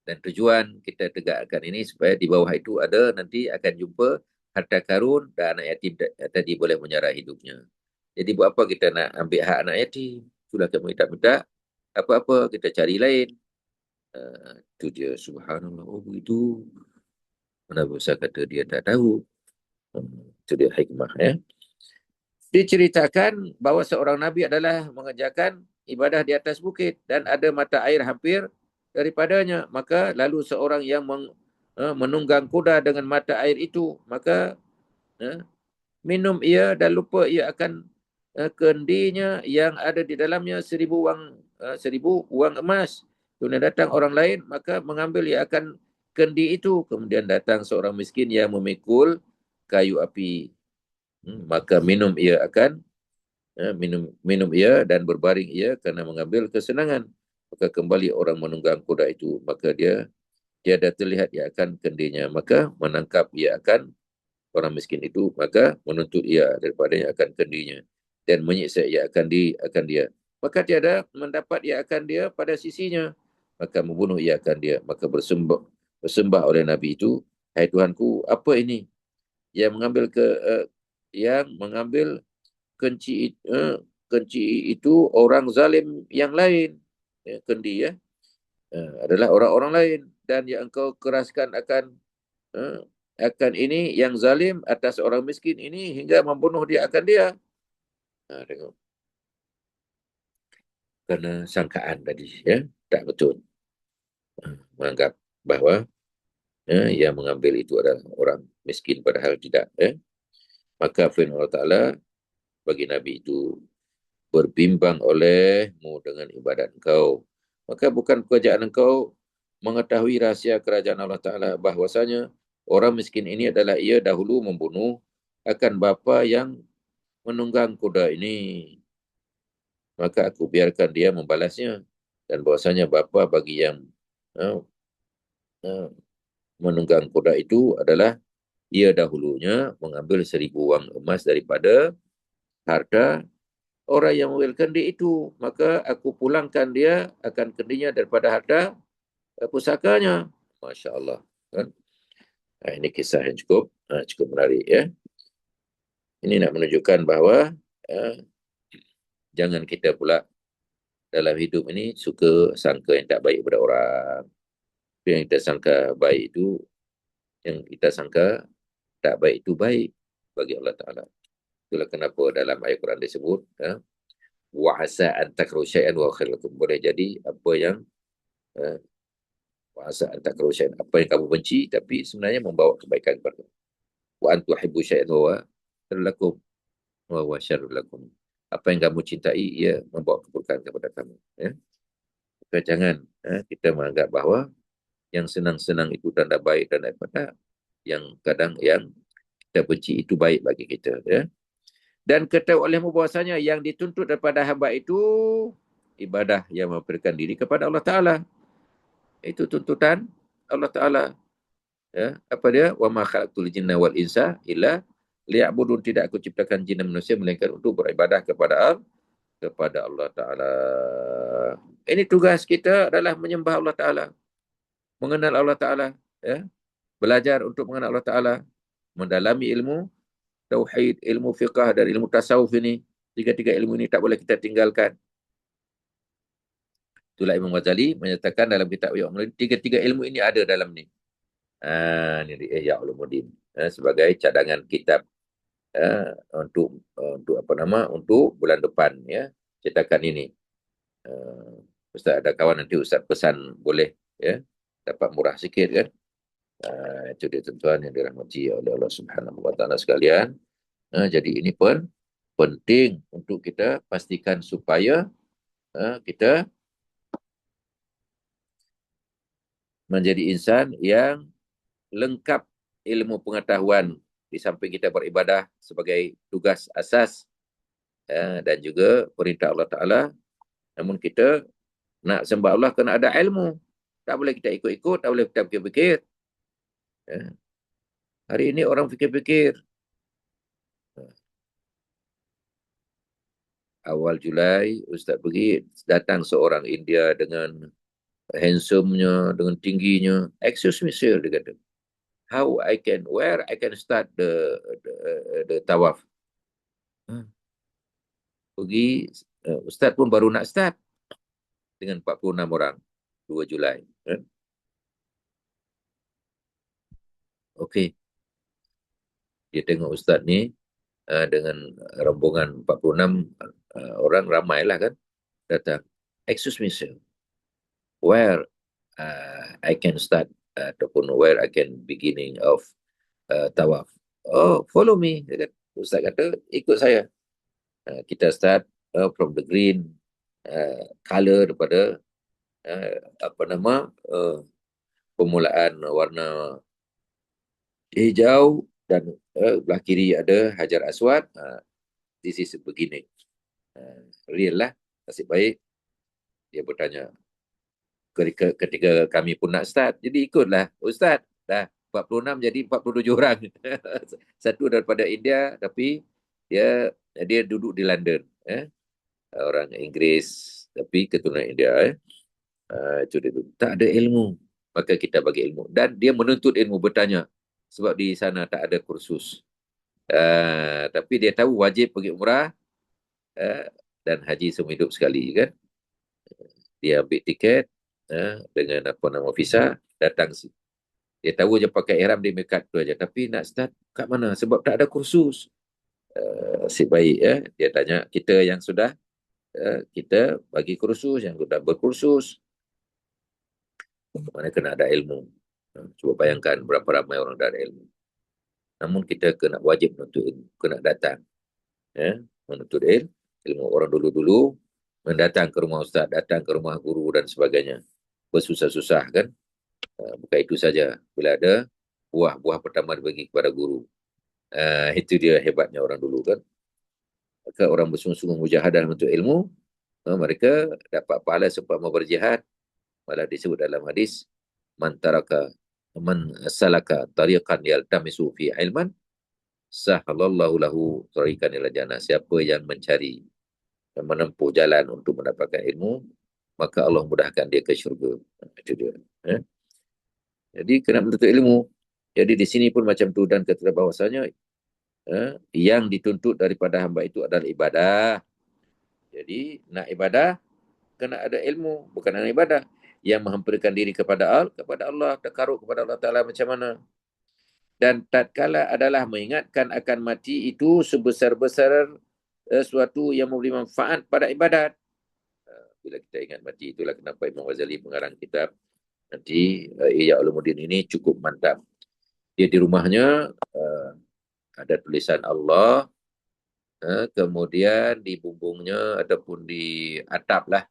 Speaker 1: Dan tujuan kita tegakkan ini supaya di bawah itu ada nanti akan jumpa harta karun dan anak yatim tadi boleh menyerah hidupnya. Jadi buat apa kita nak ambil hak anak yatim? Sudah kamu tak minta apa-apa, kita cari lain. Itu dia, subhanallah. Oh begitu. Mana bisa kata dia tak tahu. Itu dia hikmah ya. Diceritakan bahawa seorang Nabi adalah mengerjakan ibadah di atas bukit dan ada mata air hampir daripadanya. Maka lalu seorang yang menunggang kuda dengan mata air itu, maka minum ia dan lupa ia akan kendinya yang ada di dalamnya 1,000 uang emas. Kemudian datang orang lain, maka mengambil ia akan kendi itu. Kemudian datang seorang miskin yang memikul kayu api. Maka minum ia akan minum ia dan berbaring ia kerana mengambil kesenangan. Maka kembali orang menunggang kuda itu, maka dia tiada terlihat ia akan kendinya. Maka menangkap ia akan orang miskin itu, maka menuntut ia daripada yang akan kendinya dan menyiksa ia akan dia. Maka tiada mendapat ia akan dia pada sisinya, maka membunuh ia akan dia. Maka bersembah oleh Nabi itu, hai Tuhanku, apa ini yang mengambil kenci itu orang zalim yang lain, kendi adalah orang-orang lain, dan yang engkau keraskan akan ini yang zalim atas orang miskin ini hingga membunuh dia akan dia. Tengok. Kerana sangkaan tadi tak betul. Menganggap bahawa yang mengambil itu adalah orang miskin padahal tidak. Maka firman Allah Ta'ala bagi Nabi itu, berbimbang olehmu dengan ibadat engkau. Maka bukan pekerjaan engkau mengetahui rahsia kerajaan Allah Ta'ala bahwasanya orang miskin ini adalah ia dahulu membunuh akan bapa yang menunggang kuda ini. Maka aku biarkan dia membalasnya. Dan bahwasanya bapa bagi yang menunggang kuda itu adalah ia dahulunya mengambil 1,000 wang emas daripada harta orang yang mengambil kendi itu, maka aku pulangkan dia akan kendinya daripada harta pusakanya. Masya Allah. Kan? Ini kisah yang cukup menarik ya. Ini nak menunjukkan bahawa jangan kita pula dalam hidup ini suka sangka yang tak baik kepada orang. Yang kita sangka baik itu, yang kita sangka tak baik itu baik bagi Allah Ta'ala. Itulah kenapa dalam ayat Quran disebut, wa asa an takrahu syai'an wa khairul lakum. Boleh jadi apa yang uh, wa asa an takrahu syai'an, apa yang kamu benci tapi sebenarnya membawa kebaikan kepada kamu. Wa an tuhibbu syai'an wa khairul lakum wa huwa syarrul lakum. Apa yang kamu cintai ia membawa keburukan kepada kamu, ya. Maka jangan kita menganggap bahawa yang senang-senang itu tanda baik dan daripada yang kadang yang kita benci itu baik bagi kita, ya. Dan ketahui olehmu bahwasanya yang dituntut daripada hamba itu ibadah yang memberikan diri kepada Allah Ta'ala. Itu tuntutan Allah Ta'ala. Ya. Apa dia? Wa ma khalaqtul jinna wal insa illa liya'budun. Tidak aku ciptakan jin dan manusia melainkan untuk beribadah kepada Allah Ta'ala. Ini tugas kita adalah menyembah Allah Ta'ala. Mengenal Allah Ta'ala. Ya. Belajar untuk mengenal Allah Ta'ala. Mendalami ilmu tauhid, ilmu fiqah dan ilmu tasawuf ini. Tiga-tiga ilmu ini tak boleh kita tinggalkan. Itulah Imam Ghazali menyatakan dalam kitab Ihya Ulumuddin, tiga-tiga ilmu ini ada dalam ni. Ini di Ihya Ulumuddin. Sebagai cadangan kitab untuk apa nama, untuk bulan depan, ya, cetakan ini. Ustaz ada kawan nanti Ustaz pesan boleh, ya, dapat murah sikit kan. Itu dia tuan-tuan yang dirahmati oleh Allah Subhanahu Wa Taala sekalian. Jadi ini pun penting untuk kita pastikan supaya kita menjadi insan yang lengkap ilmu pengetahuan di samping kita beribadah sebagai tugas asas dan juga perintah Allah Ta'ala. Namun kita nak sembah Allah kena ada ilmu. Tak boleh kita ikut-ikut, tak boleh kita fikir-fikir. Hari ini orang fikir-fikir. Awal Julai, Ustaz pergi, datang seorang India dengan handsome-nya, dengan tingginya. Excuse me, sir, dia kata. Where I can start the tawaf. Pergi, Ustaz pun baru nak start dengan 46 orang, 2 Julai. Okey. Dia tengok Ustaz ni dengan rombongan 46 orang, ramailah kan, datang. Excuse me, sir. Where I can start ataupun where I can beginning of tawaf. Oh, follow me. Ustaz kata, ikut saya. Kita start from the green color daripada apa nama permulaan warna hijau dan belah kiri ada Hajar Aswad. This is the beginning. Real lah, nasib baik. Dia bertanya, ketika kami pun nak start, jadi ikutlah Ustaz. Dah 46 jadi 47 orang. Satu daripada India, tapi dia duduk di London. Orang Inggeris, tapi keturunan India. Itu dia tak ada ilmu. Maka kita bagi ilmu. Dan dia menuntut ilmu, bertanya. Sebab di sana tak ada kursus. Tapi dia tahu wajib pergi umrah dan haji seumur hidup sekali, kan. Dia ambil tiket dengan apa nama visa, datang. Dia tahu je pakai ihram di Mekat tu aja, tapi nak start kat mana sebab tak ada kursus. Si baik dia tanya kita yang sudah kita bagi kursus, yang sudah berkursus, mana kena ada ilmu. Cuba bayangkan berapa ramai orang dah ada ilmu. Namun kita kena wajib menuntut ilmu, kena datang menuntut ilmu. Orang dulu-dulu mendatang ke rumah ustaz, datang ke rumah guru dan sebagainya, bersusah-susah, kan. Bukan itu saja, bila ada buah pertama dibagi kepada guru. Itu dia hebatnya orang dulu, kan. Maka orang bersungguh-sungguh mujahadah untuk ilmu, mereka dapat pahala seumpama berjihad. Malah disebut dalam hadis, man salaka tariqan yaltamisu fi ilman sahalallahu lahu tariqan ila jannah. Siapa yang mencari dan menempuh jalan untuk mendapatkan ilmu, maka Allah mudahkan dia ke syurga. Itu dia. Jadi kena menuntut ilmu. Jadi di sini pun macam tu, dan kata bahawasanya yang dituntut daripada hamba itu adalah ibadah. Jadi nak ibadah kena ada ilmu, bukan nak ibadah yang menghampirkan diri kepada Allah, takarrub kepada Allah Ta'ala macam mana. Dan tatkala adalah mengingatkan akan mati itu sebesar-besar sesuatu yang memberi manfaat pada ibadat. Bila kita ingat mati, itulah kenapa Imam Ghazali mengarang kitab nanti Ihya Ulumuddin ini cukup mantap. Dia di rumahnya ada tulisan Allah, kemudian di bumbungnya ataupun di atap lah,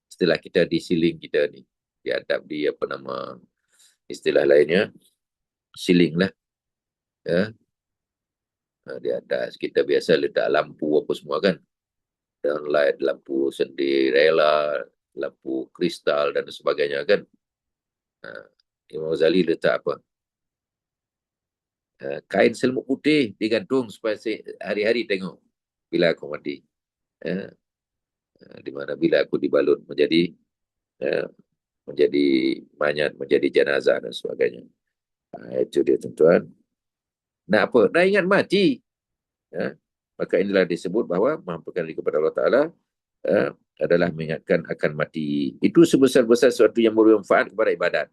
Speaker 1: istilah kita di siling kita ni, di atap, di apa nama istilah lainnya, siling lah. Di atas kita biasa letak lampu apa semua kan, downlight, lampu Cinderella, lampu kristal dan sebagainya kan. Imam Ghazali letak apa? Kain selimut putih digantung supaya hari-hari tengok bila aku mati. Di mana bila aku dibalut menjadi menjadi mayat, menjadi jenazah dan sebagainya. Itu dia tuan-tuan. Nak apa? Nak ingat mati. Maka inilah disebut bahawa mengampakan diri kepada Allah Ta'ala adalah mengingatkan akan mati. Itu sebesar-besar sesuatu yang bermanfaat kepada ibadat.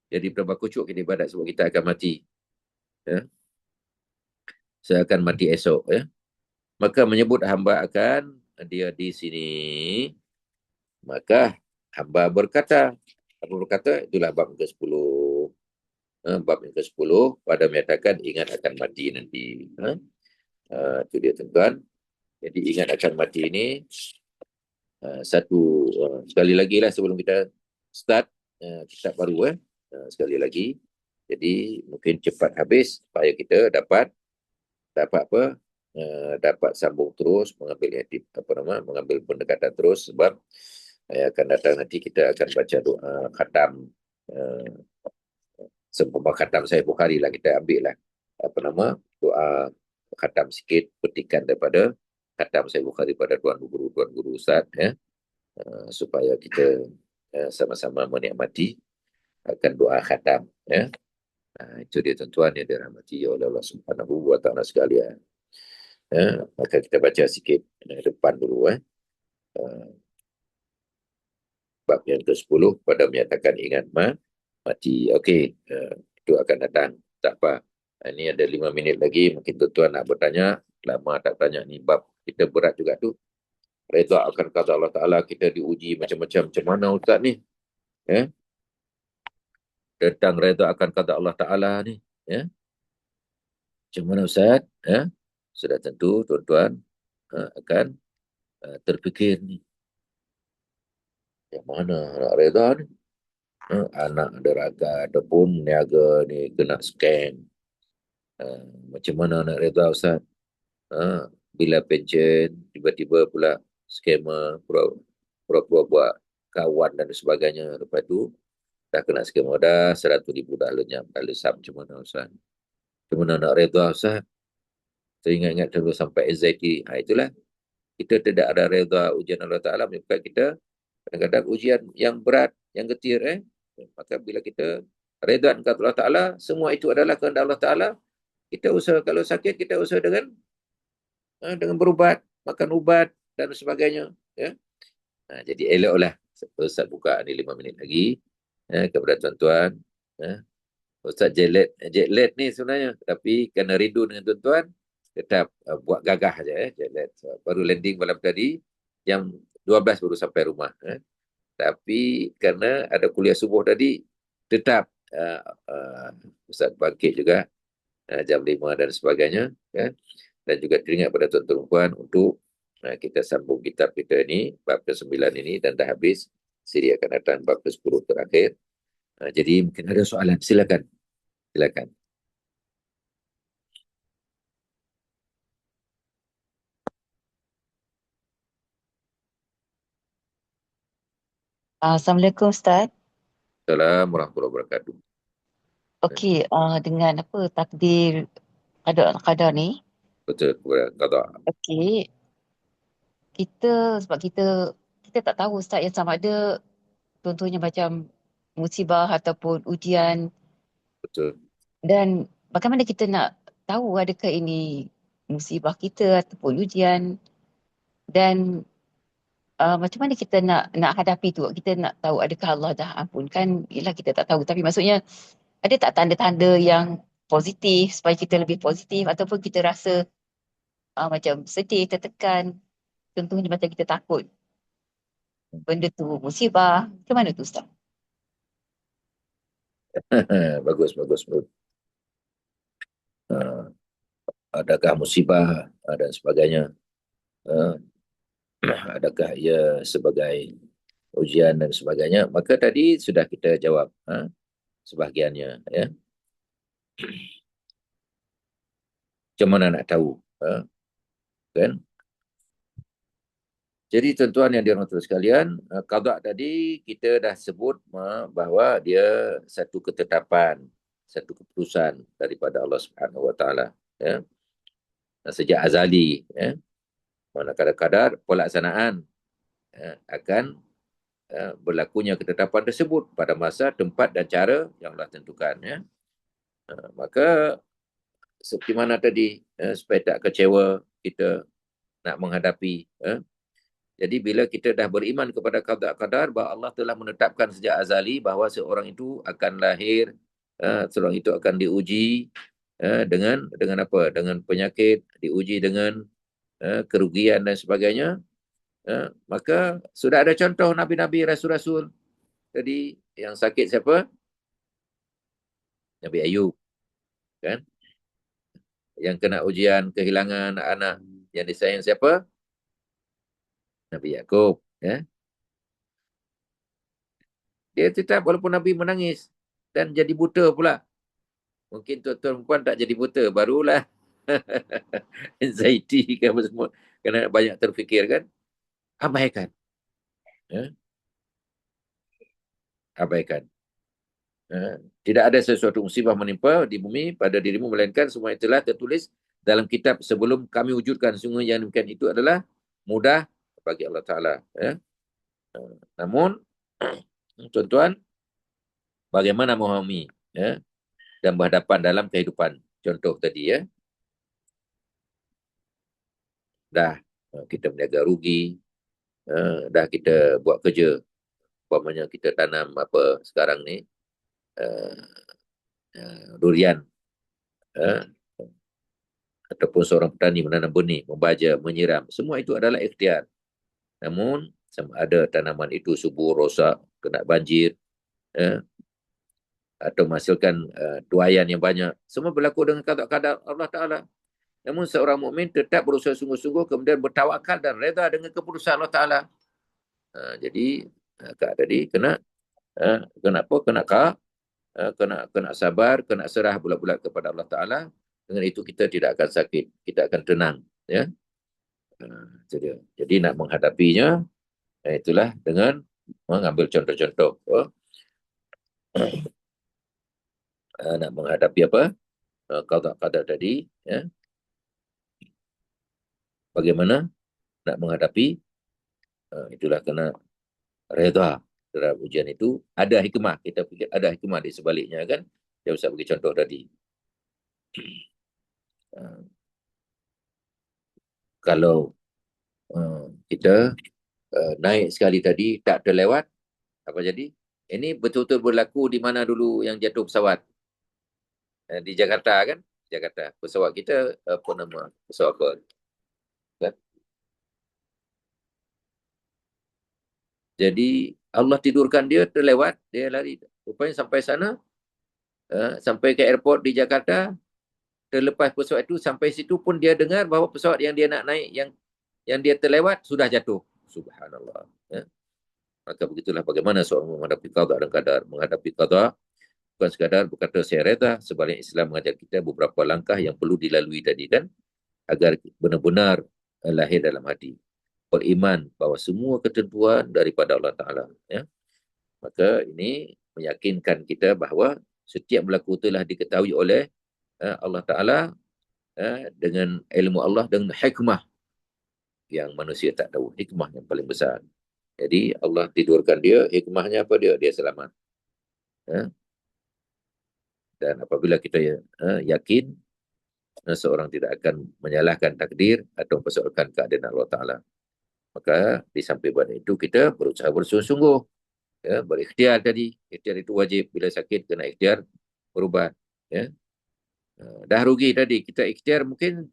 Speaker 1: Jadi berapa kucuk kita ibadat sebab kita akan mati. Saya akan mati esok. Maka menyebut hamba akan dia di sini. Maka hamba berkata, itulah bab ke-10. Bab yang ke-10 pada menyatakan ingat akan mati nanti. Itu dia tuan-tuan. Jadi ingat akan mati ini satu sekali lagi lah sebelum kita start kitab baru sekali lagi. Jadi mungkin cepat habis supaya kita dapat apa? Dapat sambung terus mengambil mengambil pendekatan terus, sebab akan datang nanti kita akan baca doa khatam, seumpama khatam Sahih Bukhari lah, kita ambil lah doa khatam sikit, petikan daripada khatam Sahih Bukhari pada tuan guru Ustaz, supaya kita sama-sama menikmati akan doa khatam. Itu dia tuan-tuan yang dirahmati oleh Allah Subhanahu wa Ta'ala sekalian. Maka kita baca sikit depan dulu. Bab yang ke-10 pada menyatakan ingat mati. Okey, itu akan datang. Tak apa. Ini ada 5 minit lagi. Mungkin tuan-tuan nak bertanya. Lama tak tanya ni. Bab kita berat juga tu. Reda akan kata Allah Ta'ala, kita diuji macam-macam. Macam mana Ustaz ni? Tentang reda akan kata Allah Ta'ala ni. Macam mana Ustaz? Sudah tentu tuan-tuan akan terfikir ni. Yang mana nak reda ni? Anak deraka ataupun niaga ni kena scam. Macam mana nak reda Ustaz? Bila pencen, tiba-tiba pula skema pura-pura buat kawan dan sebagainya. Lepas tu, dah kena skema dah, 100,000 dah lenyap, dah lesap. Macam mana Ustaz? Macam mana nak reda Ustaz? Saya ingat-ingat dulu sampai anxiety. Itulah. Kita tidak ada reda ujian Allah Ta'ala menyebabkan kita kadang-kadang ujian yang berat, yang getir. Maka bila kita reda kepada Allah Ta'ala, semua itu adalah kehendak Allah Ta'ala. Kita usaha, kalau sakit, kita usaha dengan berubat, makan ubat dan sebagainya. Jadi eloklah Ustaz buka ni 5 minit lagi kepada tuan-tuan. Ustaz jet lag ni sebenarnya, tapi kerana rindu dengan tuan-tuan, tetap buat gagah je jet lag. Baru landing malam tadi, jam 12 baru sampai rumah. Tapi kerana ada kuliah subuh tadi, tetap Ustaz bangkit juga jam 5 dan sebagainya. Dan juga teringat pada tuan-tuan untuk kita sambung kitab kita ni, bab ke-9 ini, dan dah habis. Siri akan datang bab ke-10 terakhir. Jadi mungkin ada soalan, silakan.
Speaker 2: Assalamualaikum Ustaz.
Speaker 1: Assalamualaikum warahmatullahi wabarakatuh.
Speaker 2: Okey, dengan apa takdir qadar ni?
Speaker 1: Betul, qada.
Speaker 2: Okey, sebab kita tak tahu Ustaz, yang sama ada contohnya macam musibah ataupun ujian,
Speaker 1: Betul.
Speaker 2: dan bagaimana kita nak tahu adakah ini musibah kita ataupun ujian, dan macam mana kita nak hadapi tu, kita nak tahu adakah Allah dah ampunkan. Yelah, kita tak tahu, tapi maksudnya ada tak tanda-tanda yang positif supaya kita lebih positif, ataupun kita rasa macam sedih, tertekan. Contohnya macam kita takut benda tu musibah. Macam mana tu Ustaz?
Speaker 1: Bagus, bagus, bagus. Uh, adakah musibah dan sebagainya? Uh, adakah ia sebagai ujian dan sebagainya? Maka tadi sudah kita jawab sebahagiannya. Ya. Macam mana nak tahu? Kan? Jadi tuan-tuan yang dirahmati sekalian, qada tadi kita dah sebut bahawa dia satu ketetapan, satu keputusan daripada Allah Subhanahu Wa Taala. Ya. Sejak azali. Ya. Mana kadar-kadar pelaksanaan akan berlakunya ketetapan tersebut pada masa, tempat dan cara yang Allah tentukan. Ya. Maka seperti mana tadi, supaya tak kecewa kita nak menghadapi. Jadi bila kita dah beriman kepada qada-qadar bahawa Allah telah menetapkan sejak azali bahawa seorang itu akan lahir, seorang itu akan diuji dengan apa? Dengan penyakit, diuji dengan kerugian dan sebagainya. Maka sudah ada contoh Nabi-Nabi, Rasul-Rasul. Tadi yang sakit siapa? Nabi Ayub. Kan? Yang kena ujian kehilangan anak yang disayang siapa? Nabi Yaakob. Ya? Dia tetap walaupun Nabi menangis dan jadi buta pula. Mungkin tuan-tuan perempuan tak jadi buta, barulah anxiety ke apa semua. Kerana banyak terfikir kan. Abaikan. Ya? Abaikan. Tidak ada sesuatu musibah menimpa di bumi pada dirimu, melainkan semua itulah tertulis dalam kitab sebelum kami wujudkan. Sungguh yang demikian itu adalah mudah bagi Allah Ta'ala. Ya? Namun, tuan-tuan, bagaimana memahami dan berhadapan dalam kehidupan? Contoh tadi, ya, dah kita berniaga rugi, dah kita buat kerja, umpamanya kita tanam apa sekarang ni, durian, ataupun seorang petani menanam benih, membaja, menyiram, semua itu adalah ikhtiar. Namun, sama ada tanaman itu subur, rosak, kena banjir, atau menghasilkan tuaian yang banyak, semua berlaku dengan qada Allah Ta'ala. Namun seorang mukmin tetap berusaha sungguh-sungguh, kemudian bertawakal dan reda dengan keputusan Allah Ta'ala. Jadi, Kak tadi kena apa? Kena sabar, kena serah bulat-bulat kepada Allah Ta'ala. Dengan itu kita tidak akan sakit, kita akan tenang. Ya. Jadi nak menghadapinya, itulah dengan mengambil contoh-contoh. Nak menghadapi apa? Qada tadi. Ya. Bagaimana nak menghadapi, itulah kena reda terhadap ujian itu. Ada hikmah, kita fikir ada hikmah di sebaliknya kan. Saya usah bagi contoh tadi. Kalau kita naik sekali tadi tak terlewat, apa jadi? Ini betul-betul berlaku di mana dulu yang jatuh pesawat? Di Jakarta kan? Jakarta. Pesawat kita apa nama? Pesawat apa? Kan? Jadi Allah tidurkan dia, terlewat, dia lari. Rupanya sampai sana, sampai ke airport di Jakarta, terlepas pesawat itu, sampai situ pun dia dengar bahawa pesawat yang dia nak naik, yang dia terlewat, sudah jatuh. Subhanallah. Ya. Maka begitulah bagaimana seorang menghadapi qada dan qadar. Menghadapi qada bukan sekadar berkata saya reda, sebaliknya Islam mengajar kita beberapa langkah yang perlu dilalui tadi kan, agar benar-benar lahir dalam hati. Beriman bahawa semua ketentuan daripada Allah Ta'ala. Ya. Maka ini meyakinkan kita bahawa setiap berlaku telah diketahui oleh Allah Ta'ala dengan ilmu Allah, dengan hikmah yang manusia tak tahu. Hikmah yang paling besar. Jadi Allah tidurkan dia, hikmahnya apa dia? Dia selamat. Dan apabila kita yakin seorang tidak akan menyalahkan takdir atau mempersoalkan keadaan Allah Ta'ala, maka di samping pada itu kita berusaha bersungguh-sungguh, berikhtiar tadi. Ikhtiar itu wajib. Bila sakit kena ikhtiar berubat. Ya. Dah rugi tadi, kita ikhtiar mungkin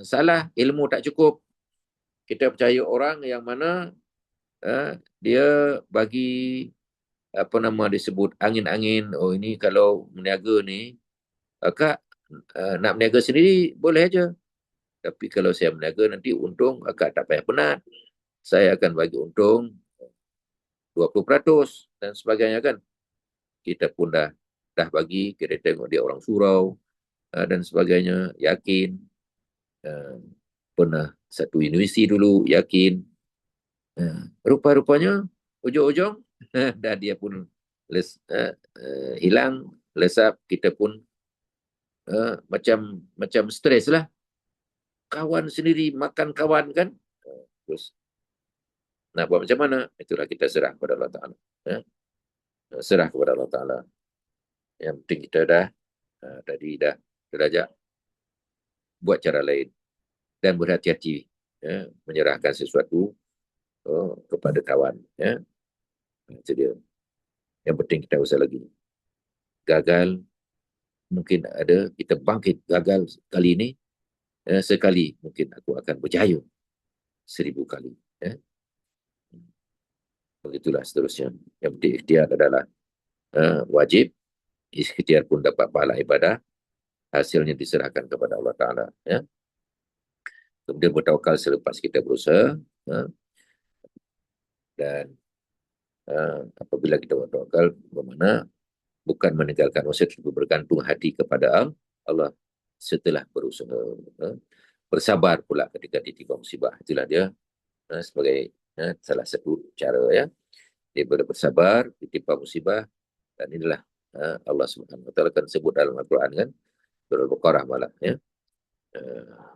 Speaker 1: Salah, ilmu tak cukup. Kita percaya orang yang mana dia bagi apa nama disebut angin-angin. Oh, ini kalau meniaga ni, akak nak meniaga sendiri boleh aja. Tapi kalau saya meniaga nanti untung akak tak payah penat. Saya akan bagi untung 20% dan sebagainya kan. Kita pun dah bagi, kita tengok dia orang surau dan sebagainya, yakin. Pernah satu universiti dulu, yakin. Rupa-rupanya ujung-ujung dah dia pun hilang, lesap, kita pun macam stres lah. Kawan sendiri makan kawan kan. Terus nak buat macam mana? Itulah kita serah kepada Allah Ta'ala. Serah kepada Allah Ta'ala. Yang penting kita tadi dah terajak buat cara lain dan berhati-hati menyerahkan sesuatu kepada kawan. Itu dia. Yang penting kita usah lagi. Gagal, mungkin ada kita bangkit gagal kali ini, sekali mungkin aku akan berjaya 1000 kali. Begitulah seterusnya. Yang penting ikhtiar adalah wajib. Ikhtiar pun dapat pahala ibadah. Hasilnya diserahkan kepada Allah Ta'ala. Kemudian bertawakal selepas kita berusaha. Dan apabila kita bertawakal, bermakna bukan meninggalkan usaha, tapi bergantung hati kepada Allah setelah berusaha. Bersabar pula ketika ditimpa musibah. Itulah dia sebagai salah satu cara dia boleh bersabar ditimpa musibah. Dan inilah Allah Subhanahu Wa Taala kan sebut dalam Al-Quran kan, surah Al-Baqarah malah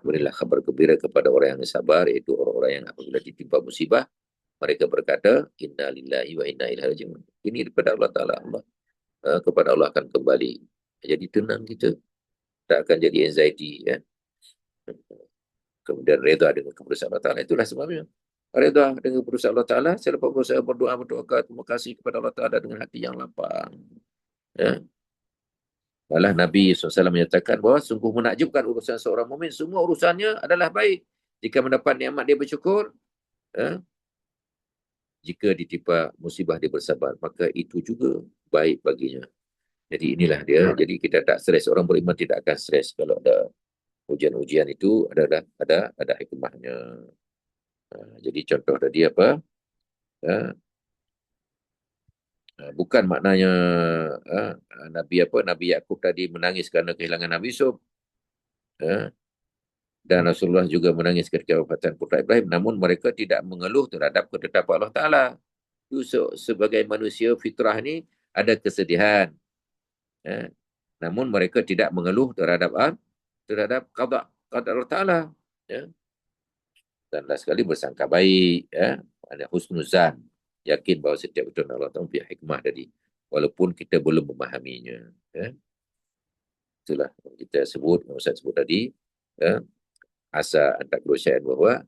Speaker 1: berilah kabar gembira kepada orang yang sabar, iaitu orang-orang yang apabila ditimpa musibah mereka berkata inna lillahi wa inna ilaihi raji'un. Ini daripada Allah Taala. Allah kepada Allah akan kembali. Jadi tenang kita, tak akan jadi anxiety Kemudian reda dengan keputusan Allah Ta'ala. Itulah sebabnya. Reda dengan keputusan Allah Ta'ala. Selepas saya berdoa, terima kasih kepada Allah Ta'ala dengan hati yang lapang. Malah Nabi SAW menyatakan bahawa sungguh menakjubkan urusan seorang mukmin. Semua urusannya adalah baik. Jika mendapat nikmat dia bersyukur. Jika ditimpa musibah dia bersabar. Maka itu juga baik baginya. Jadi inilah dia. Jadi kita tak stres. Orang beriman tidak akan stres kalau ada ujian-ujian itu ada hikmahnya. Jadi contoh tadi apa? Bukan maknanya Nabi Yakub tadi menangis kerana kehilangan Nabi Yusuf. Dan Rasulullah juga menangis ketika wafatan putra Ibrahim. Namun mereka tidak mengeluh terhadap ketetapan Allah Ta'ala. Itu sebagai manusia fitrah ni ada kesedihan. Namun mereka tidak mengeluh terhadap qada Allah Ta'ala. Dan last sekali bersangka baik. Ada husnuzan. Yakin bahawa setiap betul Allah Ta'ala punya hikmah tadi. Walaupun kita belum memahaminya. Itulah kita sebut, Ustaz sebut tadi. Asa antak syai'an bahwa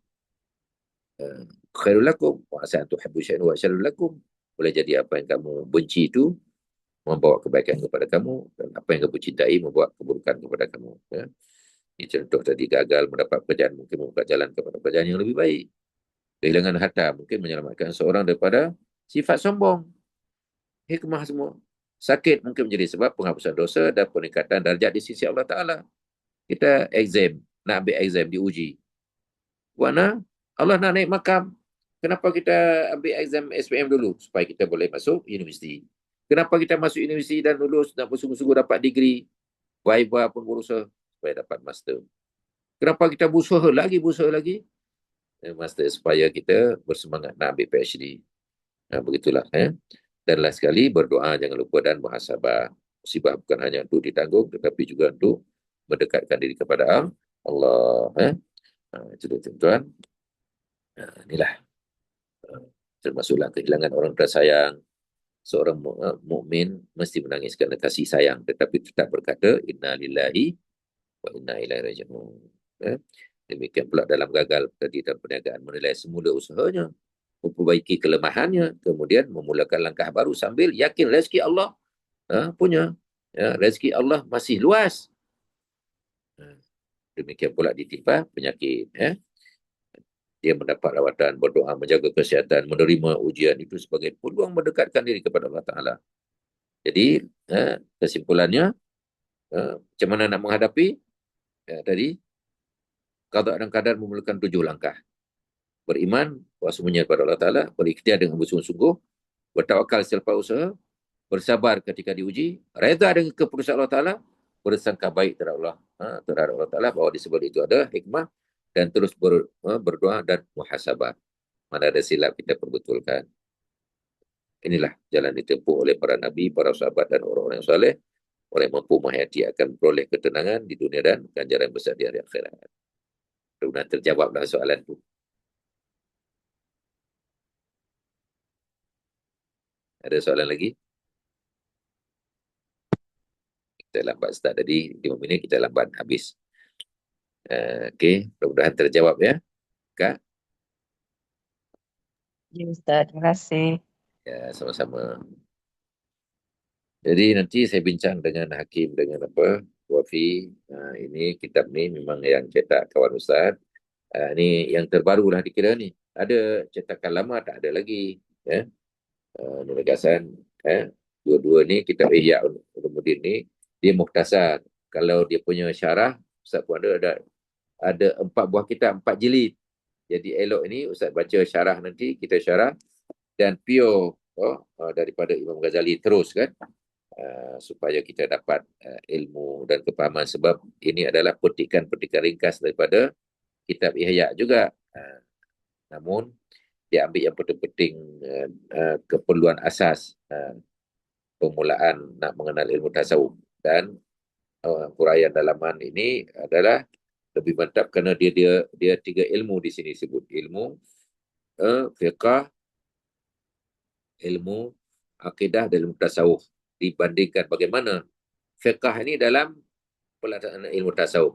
Speaker 1: khairul lakum wa asa an tuhibbu syai'an wa syarrul lakum. Boleh jadi apa yang kamu benci itu membawa kebaikan kepada kamu, dan apa yang kamu cintai membawa keburukan kepada kamu. Ini contoh tadi, gagal mendapat pekerjaan mungkin membuka jalan kepada pekerjaan yang lebih baik. Kehilangan harta mungkin menyelamatkan seorang daripada sifat sombong. Hikmah semua. Sakit mungkin menjadi sebab penghapusan dosa dan peningkatan darjat di sisi Allah Ta'ala. Kita nak ambil exam, diuji. Mana Allah nak naik makam. Kenapa kita ambil exam SPM dulu? Supaya kita boleh masuk universiti. Kenapa kita masuk universiti dan lulus dan bersungguh-sungguh dapat degree? Viva pun berusaha supaya dapat master. Kenapa kita berusaha lagi? Master supaya kita bersemangat nak ambil PhD. Begitulah. Dan last sekali berdoa jangan lupa dan muhasabah. Musibah bukan hanya untuk ditanggung tetapi juga untuk mendekatkan diri kepada Allah. Itu dia tuan-tuan. Inilah termasuklah kehilangan orang tersayang. Seorang mukmin mesti menangis kerana kasih sayang tetapi tetap berkata inna lillahi wa inna ilaihi raji'un. Demikian pula dalam gagal tadi dalam perniagaan, menilai semula usahanya, memperbaiki kelemahannya, kemudian memulakan langkah baru sambil yakin rezeki Allah punya. Rezeki Allah masih luas. Demikian pula ditimpa penyakit. Dia mendapat rawatan, berdoa, menjaga kesihatan, menerima ujian itu sebagai peluang mendekatkan diri kepada Allah Ta'ala. Jadi, kesimpulannya, macam mana nak menghadapi tadi, qada dan qadar memerlukan 7 langkah. Beriman, wasmunya kepada Allah Ta'ala, berikhtiar dengan bersungguh-sungguh, bertawakal selepas usaha, bersabar ketika diuji, reda dengan keputusan Allah Ta'ala, bersangka baik terhadap Allah Ta'ala, bahawa di sebalik itu ada hikmah, dan terus berdoa dan muhasabah. Mana ada silap kita perbetulkan. Inilah jalan ditempuh oleh para nabi, para sahabat dan orang-orang yang saleh. Orang yang mampu menghayati akan beroleh ketenangan di dunia dan ganjaran besar di hari akhirat. Mudah-mudahan terjawablah soalan itu. Ada soalan lagi? Kita lambat start tadi, 5 minit kita lambat habis. Okey, mudah-mudahan terjawab ya, Kak.
Speaker 2: Ya Ustaz, terima kasih.
Speaker 1: Ya, sama-sama. Jadi nanti saya bincang dengan Hakim, dengan Wafi. Ini kitab ni memang yang cetak kawan Ustaz. Ini yang terbaru lah dikira ni. Ada cetakan lama, tak ada lagi. Ya. Ini gagasan. Dua-dua ni kitab Ihya Ulumuddin ni, dia mukhtasar. Kalau dia punya syarah, Ustaz pun ada 4 buah kitab, 4 jilid. Jadi elok ini Ustaz baca syarah nanti, kita syarah. Dan pure daripada Imam Ghazali terus kan. Supaya kita dapat ilmu dan kepahaman, sebab ini adalah petikan-petikan ringkas daripada kitab Ihya juga. Namun dia ambil yang penting-penting keperluan asas permulaan nak mengenal ilmu tasawuf, dan huraian dalaman ini adalah lebih mantap kerana dia 3 ilmu di sini sebut. Ilmu fiqh, ilmu akidah dan ilmu tasawuf. Dibandingkan bagaimana fiqh ini dalam pelaksanaan ilmu tasawuf.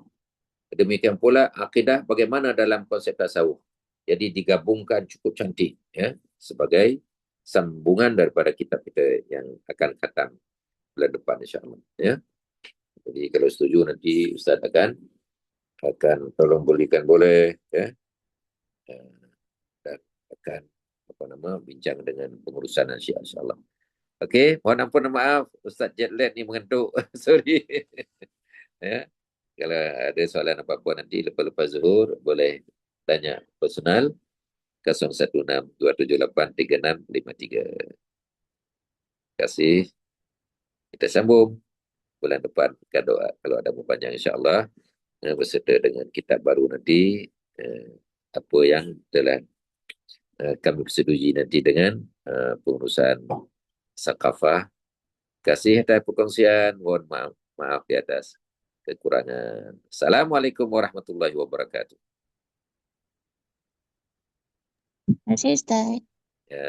Speaker 1: Demikian pula akidah bagaimana dalam konsep tasawuf. Jadi digabungkan cukup cantik ya, sebagai sambungan daripada kitab kita yang akan khatam bulan depan insya-Allah ya. Jadi kalau setuju nanti Ustaz akan tolong berikan boleh ya. Dan akan bincang dengan pengurusan insya-Allah. Okey, mohon ampun dan maaf Ustaz Jetlag ni mengantuk. Sorry. Ya. Kalau ada soalan apa-apa nanti lepas-lepas zuhur boleh tanya personal 016-278-3653. Terima kasih. Kita sambung bulan depan kalau ada berpanjang insya-Allah berserta dengan kitab baru nanti apa yang telah kami persetujui nanti dengan pengurusan Sakafah. Terima kasih atas perkongsian. Mohon maaf di atas kekurangan. Assalamualaikum warahmatullahi wabarakatuh.
Speaker 3: Terima kasih Ustaz.